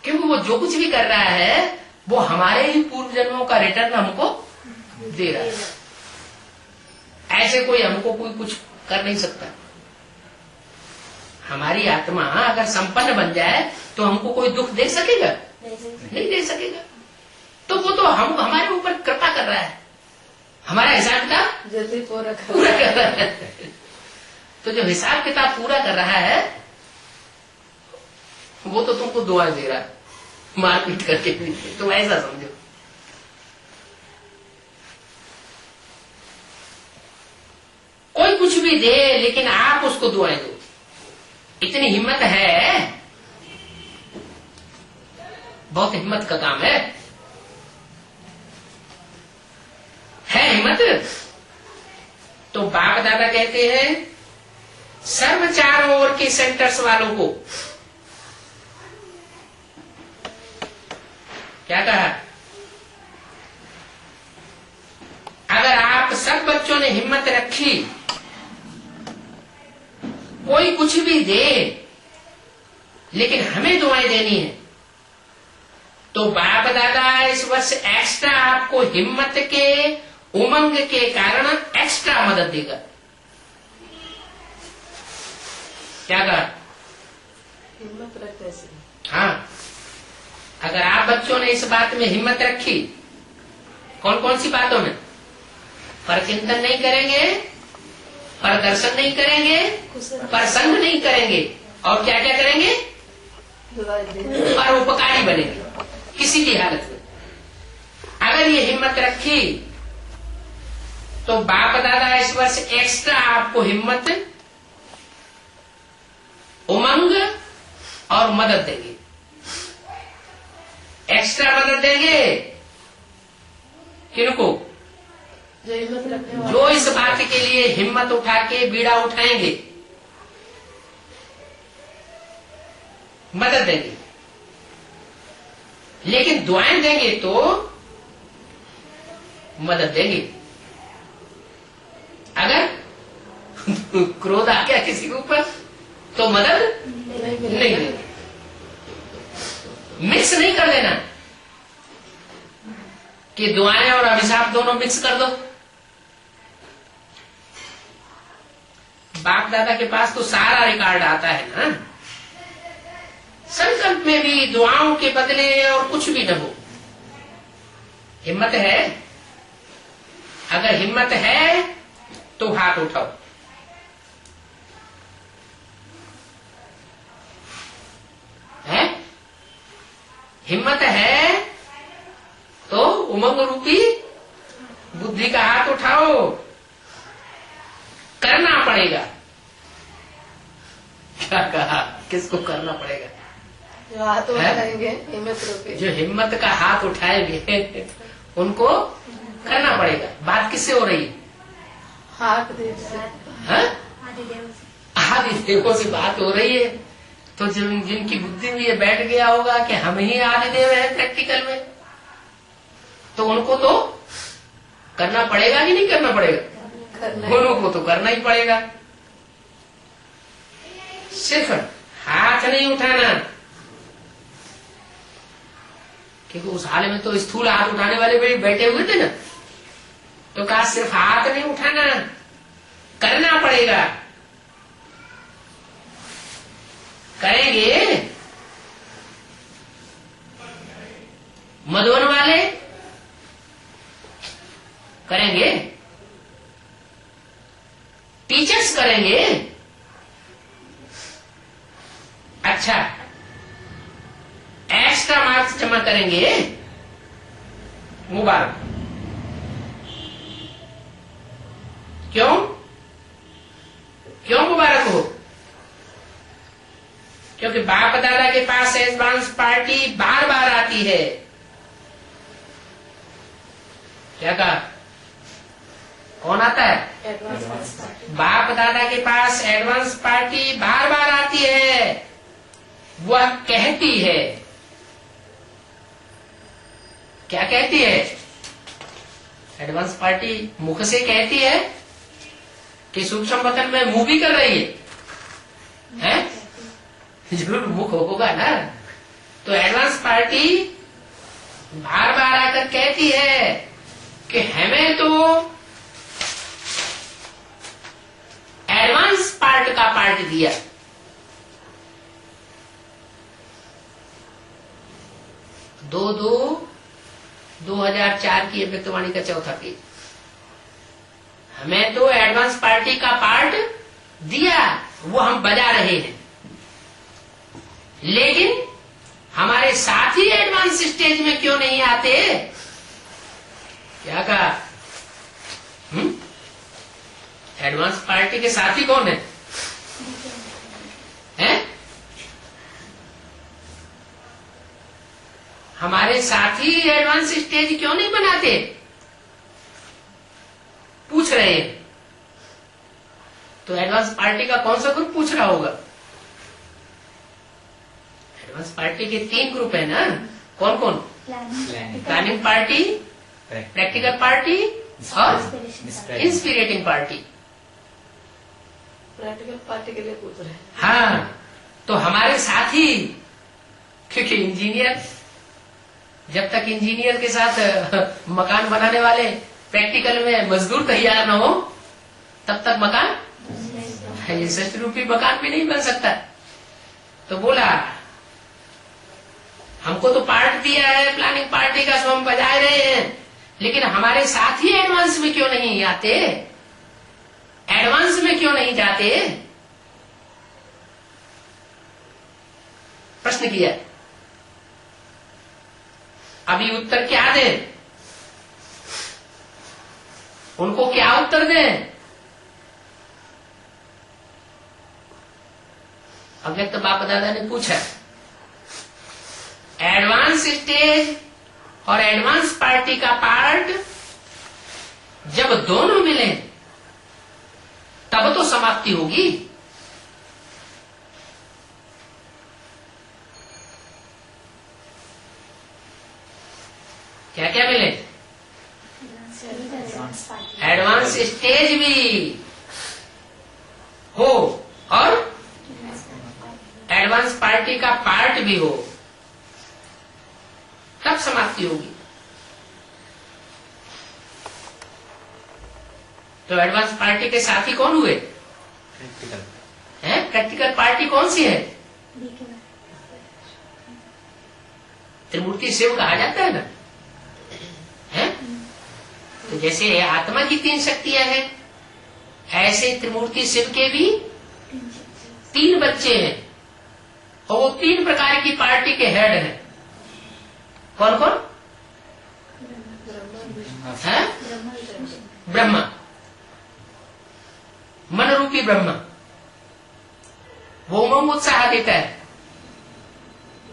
S1: क्योंकि वो जो कुछ भी कर रहा है वो हमारे ही पूर्व जन्मों का रिटर्न हमको दे रहा है। ऐसे कोई हमको कोई कुछ कर नहीं सकता। हमारी आत्मा अगर संपन्न बन जाए तो हमको कोई दुख दे सकेगा? नहीं दे सकेगा। तो वो तो हम हमारे ऊपर कृपा कर रहा है, हमारा हिसाब किताब
S2: जल्दी पूरा
S1: कर रहा है। तो जो हिसाब किताब पूरा कर रहा है वो तो तुमको दुआ दे रहा है मारपीट करके। तुम ऐसा समझो। कोई कुछ भी दे लेकिन आप उसको दुआएं दो। इतनी हिम्मत है, बहुत हिम्मत का काम है हिम्मत। तो बाप दादा कहते हैं सर्व चारों ओर के सेंटर्स वालों को क्या कहा? अगर आप सब बच्चों ने हिम्मत रखी, कोई कुछ भी दे लेकिन हमें दुआएं देनी है, तो बाप दादा इस वर्ष एक्स्ट्रा आपको हिम्मत के उमंग के कारण एक्स्ट्रा मदद देगा। क्या कहा?
S2: हिम्मत रखते से।
S1: हाँ, अगर आप बच्चों ने इस बात में हिम्मत रखी, कौन कौन सी बातों में? पर चिंतन नहीं करेंगे, पर दर्शन नहीं करेंगे, पर संग नहीं करेंगे, और क्या क्या करेंगे? और उपकारी बनेंगे किसी भी हालत में। अगर ये हिम्मत रखी तो बाप दादा इस वर्ष एक्स्ट्रा आपको हिम्मत, उमंग और मदद देंगे। एक्स्ट्रा मदद देंगे किनको?
S2: जो हिम्मत रखने वाले,
S1: जो इस बात के लिए हिम्मत उठा के बीड़ा उठाएंगे, मदद देंगे। लेकिन दुआएं देंगे तो मदद देंगे। अगर क्रोध आ गया किसी के ऊपर तो मदद नहीं देंगे। मिक्स नहीं कर देना कि दुआएं और अभिशाप दोनों मिक्स कर दो। बाप दादा के पास तो सारा रिकॉर्ड आता है ना। संकल्प में भी दुआओं के बदले और कुछ भी न हो। हिम्मत है? अगर हिम्मत है तो हाथ उठाओ। है? हिम्मत है तो उमंग रूपी बुद्धि का हाथ उठाओ। करना पड़ेगा। क्या कहा? किसको करना पड़ेगा?
S2: जो हाथ उठाएंगे हिम्मत रूपी,
S1: जो हिम्मत का हाथ उठाएंगे उनको करना पड़ेगा। बात किससे हो रही है?
S2: हाथ देव से।
S1: हाँ?
S3: आदिदेव से।
S1: आदिदेवों से बात हो रही है। तो जिनकी बुद्धि में ये बैठ गया होगा कि हम ही आदिदेव हैं प्रैक्टिकल में, तो उनको तो करना पड़ेगा कि नहीं करना पड़ेगा? दोनों को तो करना ही पड़ेगा। सिर्फ हाथ नहीं उठाना, क्योंकि उस हाल में तो स्थूल हाथ उठाने वाले भी बैठे हुए थे ना। तो कहा सिर्फ हाथ नहीं उठाना, करना पड़ेगा। करेंगे? मधुबन वाले करेंगे? टीचर्स करेंगे? अच्छा, एक्स्ट्रा मार्क्स जमा करेंगे? मुबारक। क्यों? क्यों मुबारक हो? क्योंकि बाप दादा के पास एडवांस पार्टी बार बार आती है। क्या कहा? कौन आता है?
S2: एडवांस
S1: बाप दादा के पास एडवांस पार्टी बार बार आती है। वह कहती है, क्या कहती है? एडवांस पार्टी मुख से कहती है कि सूक्ष्म वतन में मूवी कर रही है? जरूर मुख होगा ना। तो एडवांस पार्टी बार बार आकर कहती है कि हमें तो एडवांस पार्ट का पार्ट दिया। दो 2004 की अभिव्यक्तवाणी का चौथा पेज। हमें तो एडवांस पार्टी का पार्ट दिया, वो हम बजा रहे हैं, लेकिन हमारे साथी एडवांस स्टेज में क्यों नहीं आते? क्या कहा? एडवांस पार्टी के साथी कौन है? हैं? हमारे साथी एडवांस स्टेज क्यों नहीं बनाते? पूछ रहे हैं। तो एडवांस पार्टी का कौन सा ग्रुप पूछ रहा होगा? एडवांस पार्टी के 3 ग्रुप है ना। कौन कौन? प्लानिंग पार्टी, प्रैक्टिकल पार्टी और इंस्पिरेटिंग पार्टी।
S2: प्रैक्टिकल पार्टी के लिए पूछ रहे हैं।
S1: हाँ, तो हमारे साथी, क्योंकि इंजीनियर, जब तक इंजीनियर के साथ मकान बनाने वाले प्रैक्टिकल में मजदूर तैयार न हो, तब तक मकान, ये सच रूपी मकान भी नहीं बन सकता। तो बोला हमको तो पार्ट दिया है प्लानिंग पार्टी का, सो हम बजाए रहे हैं, लेकिन हमारे साथी एडवांस में क्यों नहीं आते? एडवांस में क्यों नहीं जाते? प्रश्न किया। अभी उत्तर क्या दें? उनको क्या उत्तर दें? अव्यक्त बाप दादा ने पूछा, एडवांस स्टेज और एडवांस पार्टी का पार्ट जब दोनों मिले तब तो समाप्ति होगी। क्या क्या मिले? एडवांस स्टेज भी हो और एडवांस पार्टी का पार्ट भी हो, तब समाप्ति होगी। तो एडवांस पार्टी के साथी कौन हुए? प्रैक्टिकल पार्टी कौन सी है? त्रिमूर्ति शिव कहा जाता है ना। है? तो जैसे आत्मा की 3 शक्तियां हैं, ऐसे त्रिमूर्ति शिव के भी 3 बच्चे हैं, और वो 3 प्रकार की पार्टी के हेड हैं। कौन कौन? है? ब्रह्मा, मन रूपी ब्रह्मा, वो उमंग उत्साह देता है।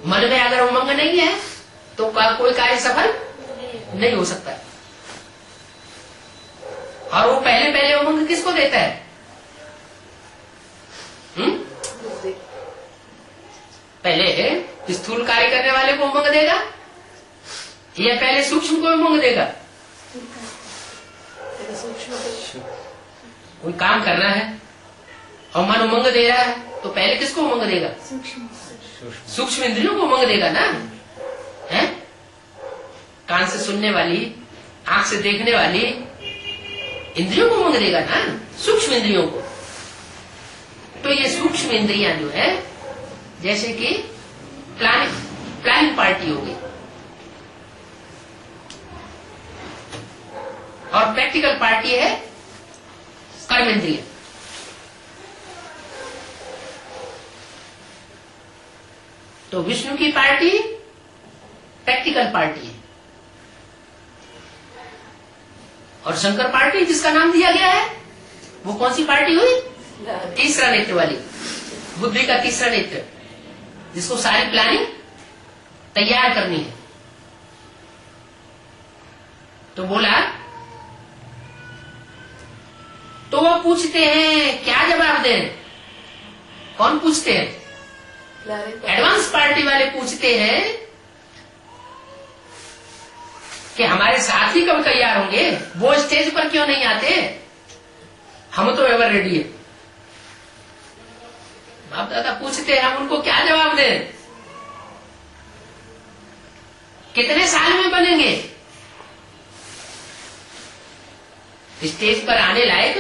S1: मन में अगर उमंग नहीं है तो कोई कार्य सफल नहीं हो सकता। और वो पहले पहले उमंग किसको देता है? पहले स्थूल कार्य करने वाले को उमंग देगा या पहले सूक्ष्म को उमंग देगा? कोई काम करना है और मन उमंग दे रहा है, तो पहले किसको उमंग देगा? सूक्ष्म इंद्रियों को उमंग देगा ना। है? कान से सुनने वाली, आंख से देखने वाली इंद्रियों को उमंग देगा ना, सूक्ष्म इंद्रियों को। तो ये सूक्ष्म इंद्रियां जो है, जैसे कि प्लानिंग पार्टी होगी, और प्रैक्टिकल पार्टी है कर्मेंद्रिय। तो विष्णु की पार्टी प्रैक्टिकल पार्टी है, और शंकर पार्टी जिसका नाम दिया गया है वो कौन सी पार्टी हुई? तीसरा नेत्र वाली, बुद्धि का तीसरा नेत्र, जिसको सारी प्लानिंग तैयार करनी है। तो बोला, तो वो पूछते हैं, क्या जवाब दें? कौन पूछते हैं? एडवांस पार्टी वाले पूछते हैं कि हमारे साथी कब तैयार होंगे, वो स्टेज पर क्यों नहीं आते, हम तो एवर रेडी है। बाप दादा पूछते हैं, हम उनको क्या जवाब दें? कितने साल में बनेंगे स्टेज पर आने लायक?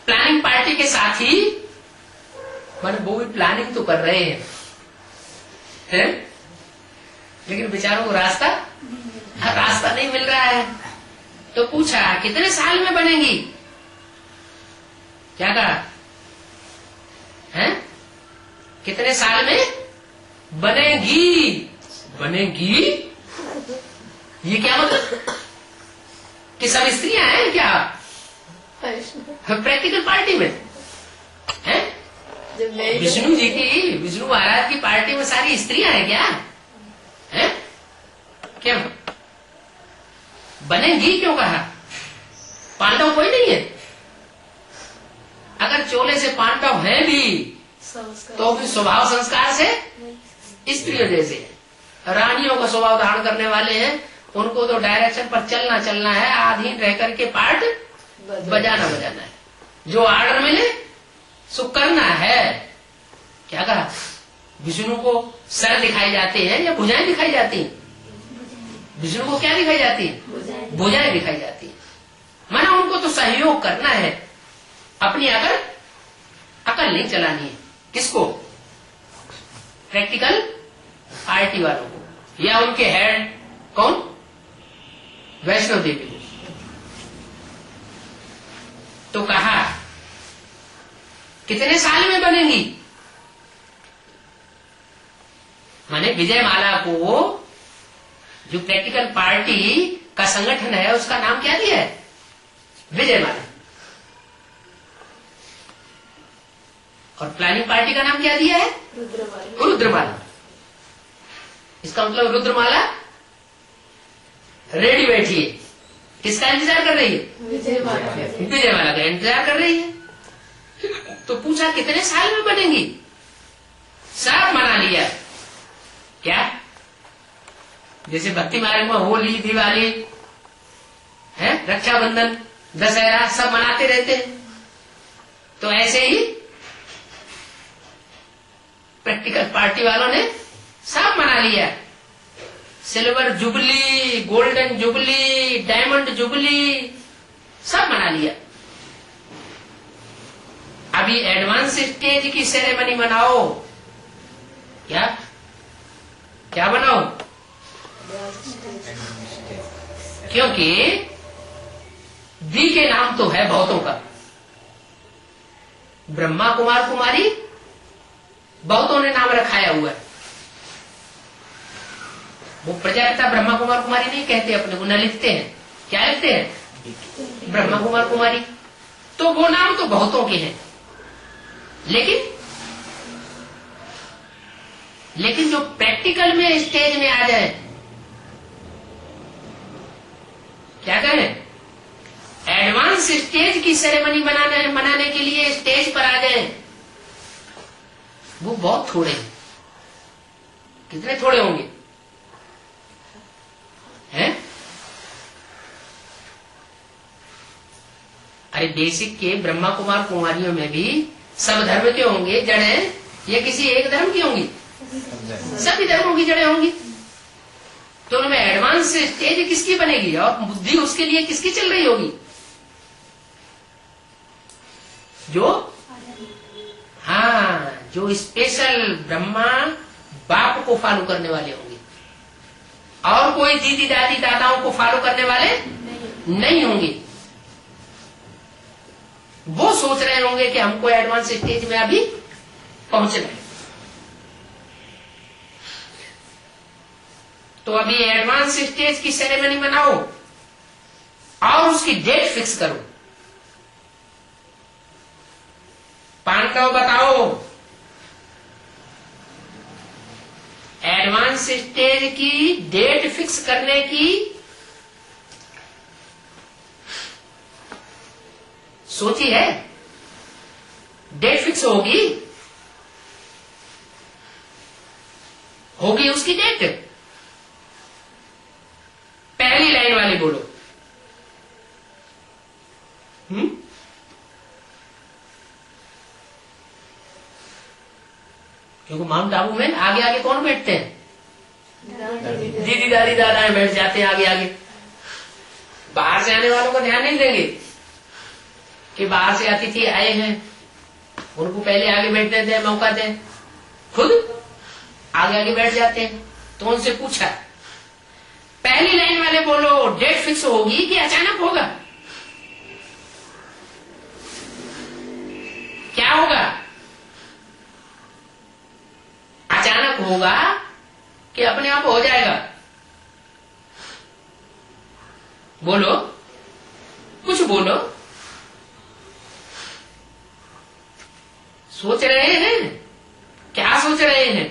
S1: प्लानिंग पार्टी के साथी मन वो भी प्लानिंग तो कर रहे हैं, लेकिन बेचारों को रास्ता नहीं मिल रहा है। तो पूछा, कितने साल में बनेंगी? क्या कहा है? कितने साल में बनेगी? बनेगी ये क्या मतलब? कि सब स्त्रियां हैं क्या प्रैक्टिकल पार्टी में? हैं? विष्णु जी की, विष्णु महाराज की पार्टी में सारी स्त्रियां हैं क्या? हैं? क्यों बनेगी? क्यों कहा? पांडव कोई नहीं है? अगर चोले से पांडव हैं भी तो भी स्वभाव संस्कार से स्त्रियों जैसे रानियों का स्वभाव धारण करने वाले हैं। उनको तो डायरेक्शन पर चलना है, अधीन रह करके पार्ट बजाना है, जो ऑर्डर मिले सो करना है। क्या कहा? विष्णु को सर दिखाई जाते हैं या भुजाएं दिखाई जाती हैं? विष्णु को क्या दिखाई जाती है? भुजाएं दिखाई जाती है। माना उनको तो सहयोग करना है, अपनी अकल नहीं चलानी है। किसको? प्रैक्टिकल पार्टी वालों को, या उनके हेड कौन? वैष्णव देवी को। तो कहा, कितने साल में बनेंगी? माने विजय माला को, जो प्रैक्टिकल पार्टी का संगठन है, उसका नाम क्या दिया है? विजय माला। और प्लानिंग पार्टी का नाम क्या दिया है? रुद्रमाला। इसका मतलब रुद्रमाला रेडी बैठी है। किसका इंतजार कर रही है? विजय माला का इंतजार कर रही है। तो पूछा, कितने साल में बनेंगी? सब मना लिया। क्या? जैसे भक्ति मार्ग में होली, दिवाली है, रक्षाबंधन, दशहरा सब मनाते रहते हैं, तो ऐसे ही प्रैक्टिकल पार्टी वालों ने सब मना लिया। Silver jubilee, golden jubilee, diamond jubilee सब मना लिया। अभी एडवांस स्टेज की सेरेमनी मनाओ। क्या बनाओ? क्योंकि दी के नाम तो है बहुतों का। ब्रह्मा कुमार कुमारी बहुतों ने नाम रखाया हुआ है। वो प्रजापिता ब्रह्मा कुमार कुमारी नहीं कहते अपने को, न लिखते हैं। क्या लिखते हैं? ब्रह्मा कुमार कुमारी। तो वो नाम तो बहुतों के हैं, लेकिन जो प्रैक्टिकल में स्टेज में आ जाए, क्या कहें? एडवांस स्टेज की सेरेमनी मनाने के लिए स्टेज पर आ जाए, वो बहुत थोड़े हैं। कितने थोड़े होंगे? हैं? अरे बेसिक के ब्रह्मा कुमार कुमारियों में भी सब धर्म के होंगे, जड़ें ये किसी एक धर्म की होंगी? सभी धर्मों की जड़ें होंगी। तो उनमें एडवांस स्टेज किसकी बनेगी और बुद्धि उसके लिए किसकी चल रही होगी? जो स्पेशल ब्रह्मा बाप को फॉलो करने वाले होंगे, और कोई दीदी दादी दादाओं को फॉलो करने वाले नहीं होंगे। वो सोच रहे होंगे कि हमको एडवांस स्टेज में अभी पहुंचना है। तो अभी एडवांस स्टेज की सेरेमनी बनाओ और उसकी डेट फिक्स करो। पांडव बताओ, एडवांस स्टेज की डेट फिक्स करने की सोची है? डेट फिक्स होगी उसकी डेट। पहली लाइन वाली बोलो। क्योंकि माउंट आबू में आगे आगे कौन बैठते हैं? दीदी दादी दादा बैठ जाते हैं आगे आगे। बाहर से आने वालों को ध्यान नहीं देंगे कि बाहर से अतिथि आए हैं, उनको पहले आगे बैठने दें, मौका दें। खुद आगे आगे बैठ जाते हैं। तो उनसे पूछा, पहली लाइन वाले बोलो, डेट फिक्स होगी कि अचानक होगा? क्या होगा? अचानक होगा कि अपने आप हो जाएगा? बोलो, कुछ बोलो। सोच रहे हैं? क्या सोच रहे हैं?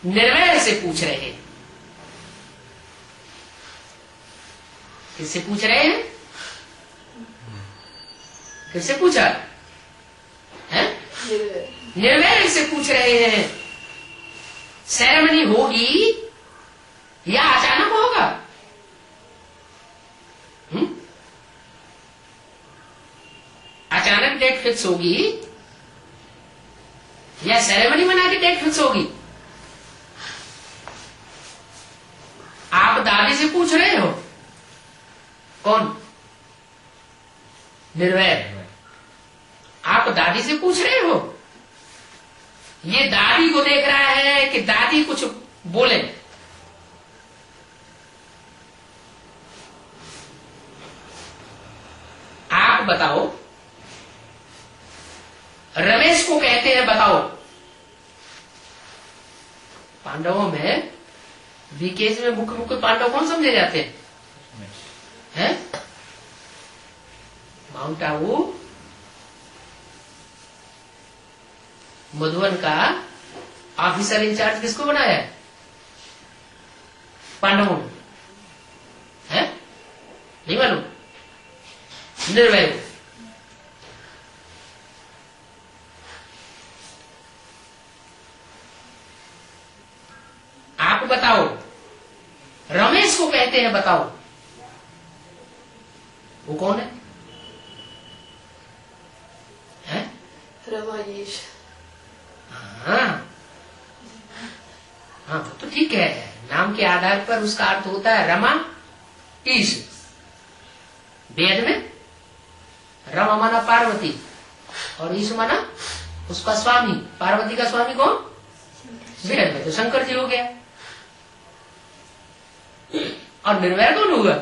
S1: निर्भय से पूछ रहे हैं। किससे पूछ रहे हैं? किससे पूछा है? निर्भय से पूछ रहे हैं। सेरेमनी होगी या अचानक होगा? अचानक डेट फिक्स होगी या सेरेमनी बना के डेट फिक्स होगी? आप दादी से पूछ रहे हो? कौन? निर्भय। आप दादी से पूछ रहे हो? ये दादी को देख रहा है कि दादी कुछ बोले। आप बताओ, रमेश को कहते हैं, बताओ। पांडवों में बीकेज में मुख्य मुख्य पांडव कौन समझे जाते हैं? माउंट आबू मधुबन का ऑफिसर इंचार्ज किसको बनाया है? पांडवों में है? नहीं मालूम? निर्भय। आप बताओ, रमेश को कहते हैं, बताओ वो कौन है?
S2: रमाईश।
S1: हाँ, तो ठीक है। नाम के आधार पर उसका अर्थ होता है रमा ईश। वेद में रमा माना पार्वती और ईश माना उसका स्वामी। पार्वती का स्वामी कौन? वेद में तो शंकर जी हो गया। और निर्भय कौन हुआ?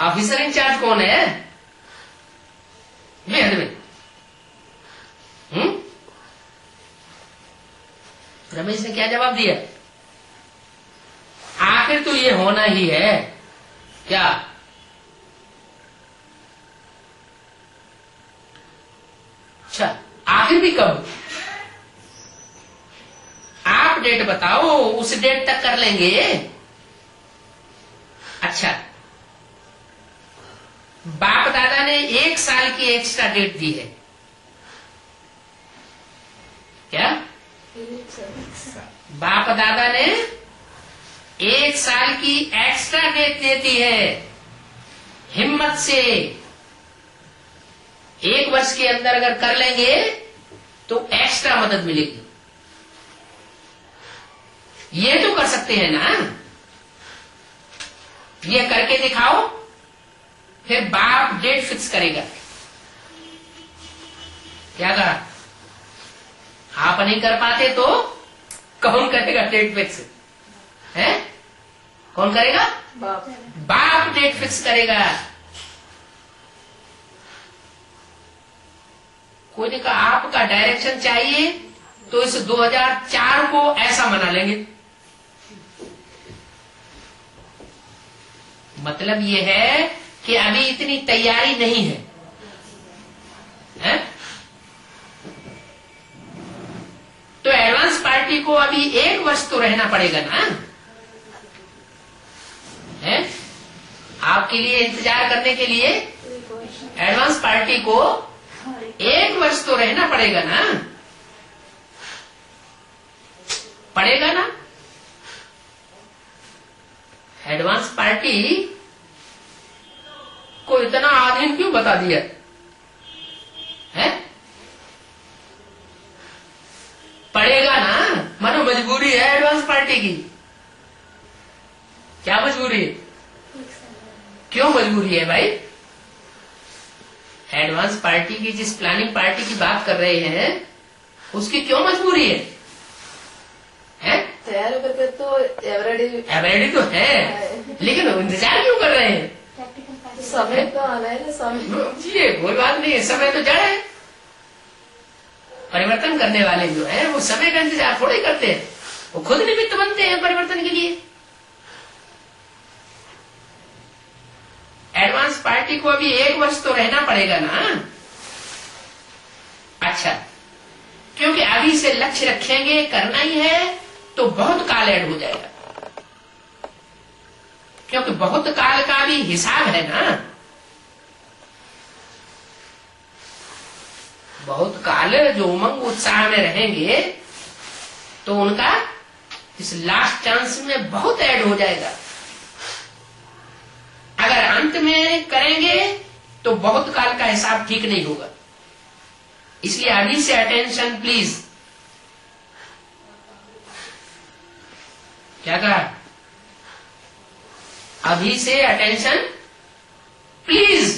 S1: ऑफिसर इंचार्ज कौन है? वेद में। रमेश ने क्या जवाब दिया? आखिर तो ये होना ही है। क्या? अच्छा, आखिर भी कब? आप डेट बताओ, उस डेट तक कर लेंगे। अच्छा, बाप दादा ने 1 साल की एक्स्ट्रा डेट दी है। क्या? बाप दादा ने 1 साल की एक्स्ट्रा डेट देती है। हिम्मत से 1 वर्ष के अंदर अगर कर लेंगे तो एक्स्ट्रा मदद मिलेगी। ये तो कर सकते हैं ना? ये करके दिखाओ, फिर बाप डेट फिक्स करेगा। क्या कहा? आप नहीं कर पाते तो कौन करेगा डेट फिक्स? है? कौन करेगा?
S2: बाप।
S1: बाप डेट फिक्स करेगा। कोई ने कहा आपका डायरेक्शन चाहिए तो इस 2004 को ऐसा मना लेंगे। मतलब ये है कि अभी इतनी तैयारी नहीं है, है? तो एडवांस पार्टी को अभी 1 वर्ष तो रहना पड़ेगा ना, है? आपके लिए इंतजार करने के लिए एडवांस पार्टी को 1 वर्ष तो रहना पड़ेगा ना, पड़ेगा ना। एडवांस पार्टी को इतना आधीन क्यों बता दिया है? पड़ेगा ना, मानो मजबूरी है एडवांस पार्टी की। क्या मजबूरी है? क्यों मजबूरी है भाई? एडवांस पार्टी की, जिस प्लानिंग पार्टी की बात कर रहे हैं, उसकी क्यों मजबूरी है?
S2: तैयार करके तो
S1: एवरेडी तो है, लेकिन इंतजार क्यों कर रहे हैं?
S2: समय तो आना है ना, समय।
S1: जी कोई बात नहीं है, समय तो जड़ है। परिवर्तन करने वाले जो है वो समय का इंतजार थोड़े करते हैं, वो खुद निमित्त बनते हैं परिवर्तन के लिए। एडवांस पार्टी को अभी 1 वर्ष तो रहना पड़ेगा ना। अच्छा, क्योंकि अभी से लक्ष्य रखेंगे, करना ही है, तो बहुत काल ऐड हो जाएगा, क्योंकि बहुत काल का भी हिसाब है ना। बहुत काल जो उमंग उत्साह में रहेंगे तो उनका इस लास्ट चांस में बहुत ऐड हो जाएगा। अगर अंत में करेंगे तो बहुत काल का हिसाब ठीक नहीं होगा। इसलिए अभी से अटेंशन प्लीज। क्या कहा? अभी से अटेंशन प्लीज,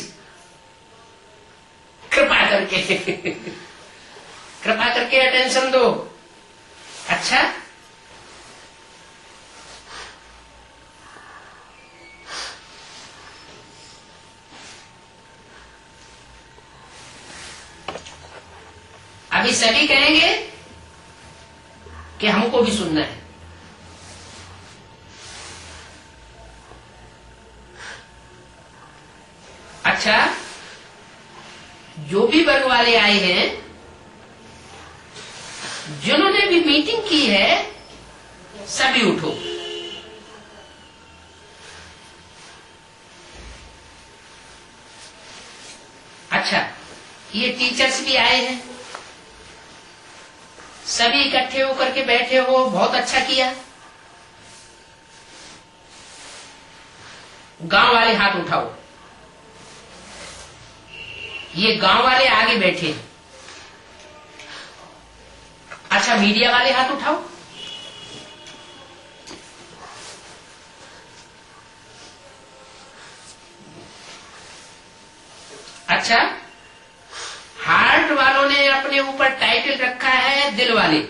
S1: कृपा करके कृपा करके अटेंशन दो। अच्छा, अभी सभी कहेंगे कि हमको भी सुनना है। अच्छा, जो भी वर्ग वाले आए हैं, जिन्होंने भी मीटिंग की है, सभी उठो। अच्छा, ये टीचर्स भी आए हैं, सभी इकट्ठे होकर के बैठे हो, बहुत अच्छा किया। गांव वाले हाथ उठाओ। ये गांव वाले आगे बैठे। अच्छा, मीडिया वाले हाथ उठाओ। अच्छा, हार्ट वालों ने अपने ऊपर टाइटल रखा है दिल वाले।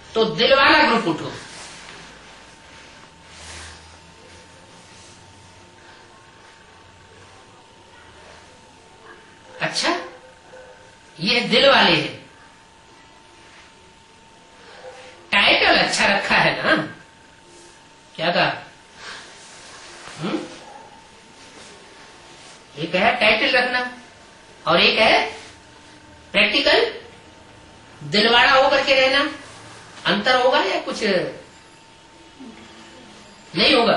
S1: तो दिल वाला ग्रुप उठो। अच्छा, ये दिल वाले हैं। टाइटल अच्छा रखा है ना? क्या कहा? एक है टाइटल रखना और एक है प्रैक्टिकल दिलवाड़ा होकर के रहना। अंतर होगा या कुछ नहीं होगा?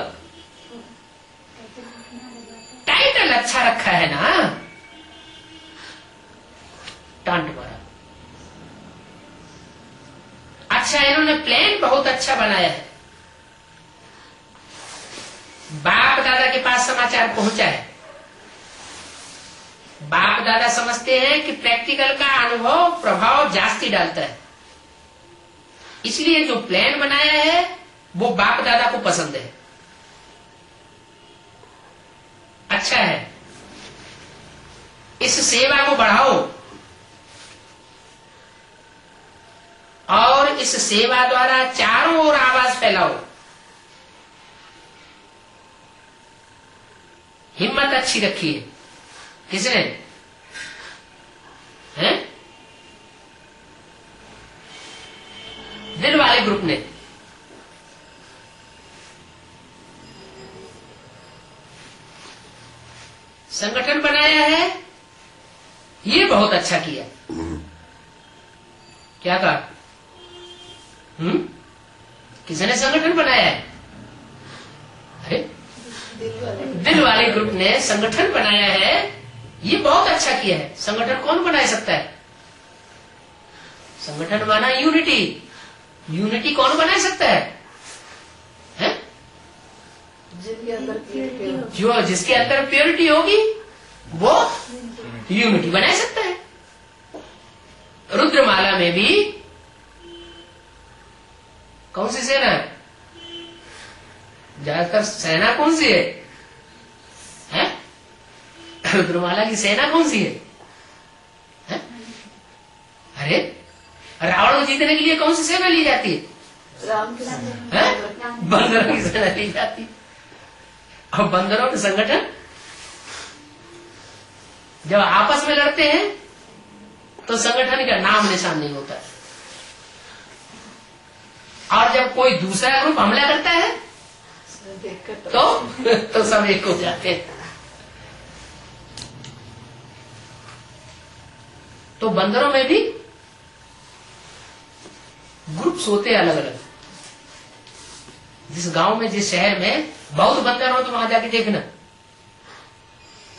S1: टाइटल अच्छा रखा है ना? टांट मारा। अच्छा, इन्होंने प्लान बहुत अच्छा बनाया है। बाप दादा के पास समाचार पहुंचा है। बाप दादा समझते हैं कि प्रैक्टिकल का अनुभव प्रभाव जास्ती डालता है, इसलिए जो प्लान बनाया है वो बाप दादा को पसंद है, अच्छा है। इस सेवा को बढ़ाओ और इस सेवा द्वारा चारों ओर आवाज फैलाओ। हिम्मत अच्छी रखी है। किसने? हैं? दिल वाले ग्रुप ने। संगठन बनाया है, ये बहुत अच्छा किया। क्या कहा? किसने संगठन बनाया है? अरे दिल वाले ग्रुप ने संगठन बनाया है, ये बहुत अच्छा किया है। संगठन कौन बना सकता है? संगठन बना यूनिटी। यूनिटी कौन बना सकता है?
S2: जिनके अंदर प्योरिटी हो।
S1: जो जिसके अंदर प्योरिटी होगी वो यूनिटी बना सकता है। रुद्रमाला में भी कौन सी सेना है? ज्यादातर सेना कौन सी है? रुद्रमाला की सेना कौन सी है? अरे रावण को जीतने के लिए कौन सी सेना ली जाती है?
S2: राम के साथ
S1: बंदरों की सेना ली जाती है। और बंदरों के संगठन जब आपस में लड़ते हैं तो संगठन का नाम निशान नहीं होता है। और जब कोई दूसरा ग्रुप हमला करता है
S2: देखकर
S1: तो सब एक हो जाते हैं। तो बंदरों में भी ग्रुप्स होते हैं अलग अलग। जिस गांव में, जिस शहर में बहुत बंदर हो तो वहां जाके देखना,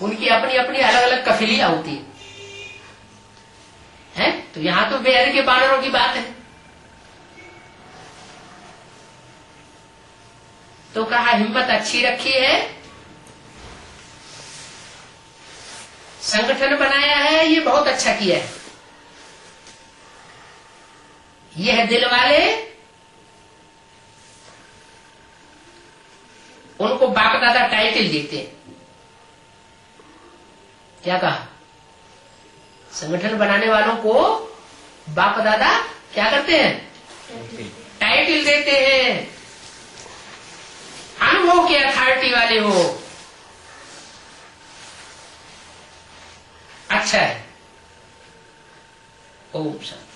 S1: उनकी अपनी अपनी अलग अलग कफिलियां होती है? तो यहां तो बेहद के बानरों की बात है। तो कहा हिम्मत अच्छी रखी है, संगठन बनाया है, ये बहुत अच्छा किया है। यह दिल वाले उनको बाप दादा टाइटल देते हैं। क्या कहा? संगठन बनाने वालों को बाप दादा क्या करते हैं? टाइटल देते हैं। अनुभव के अथॉरिटी वाले हो। अच्छा है। ओम शांति।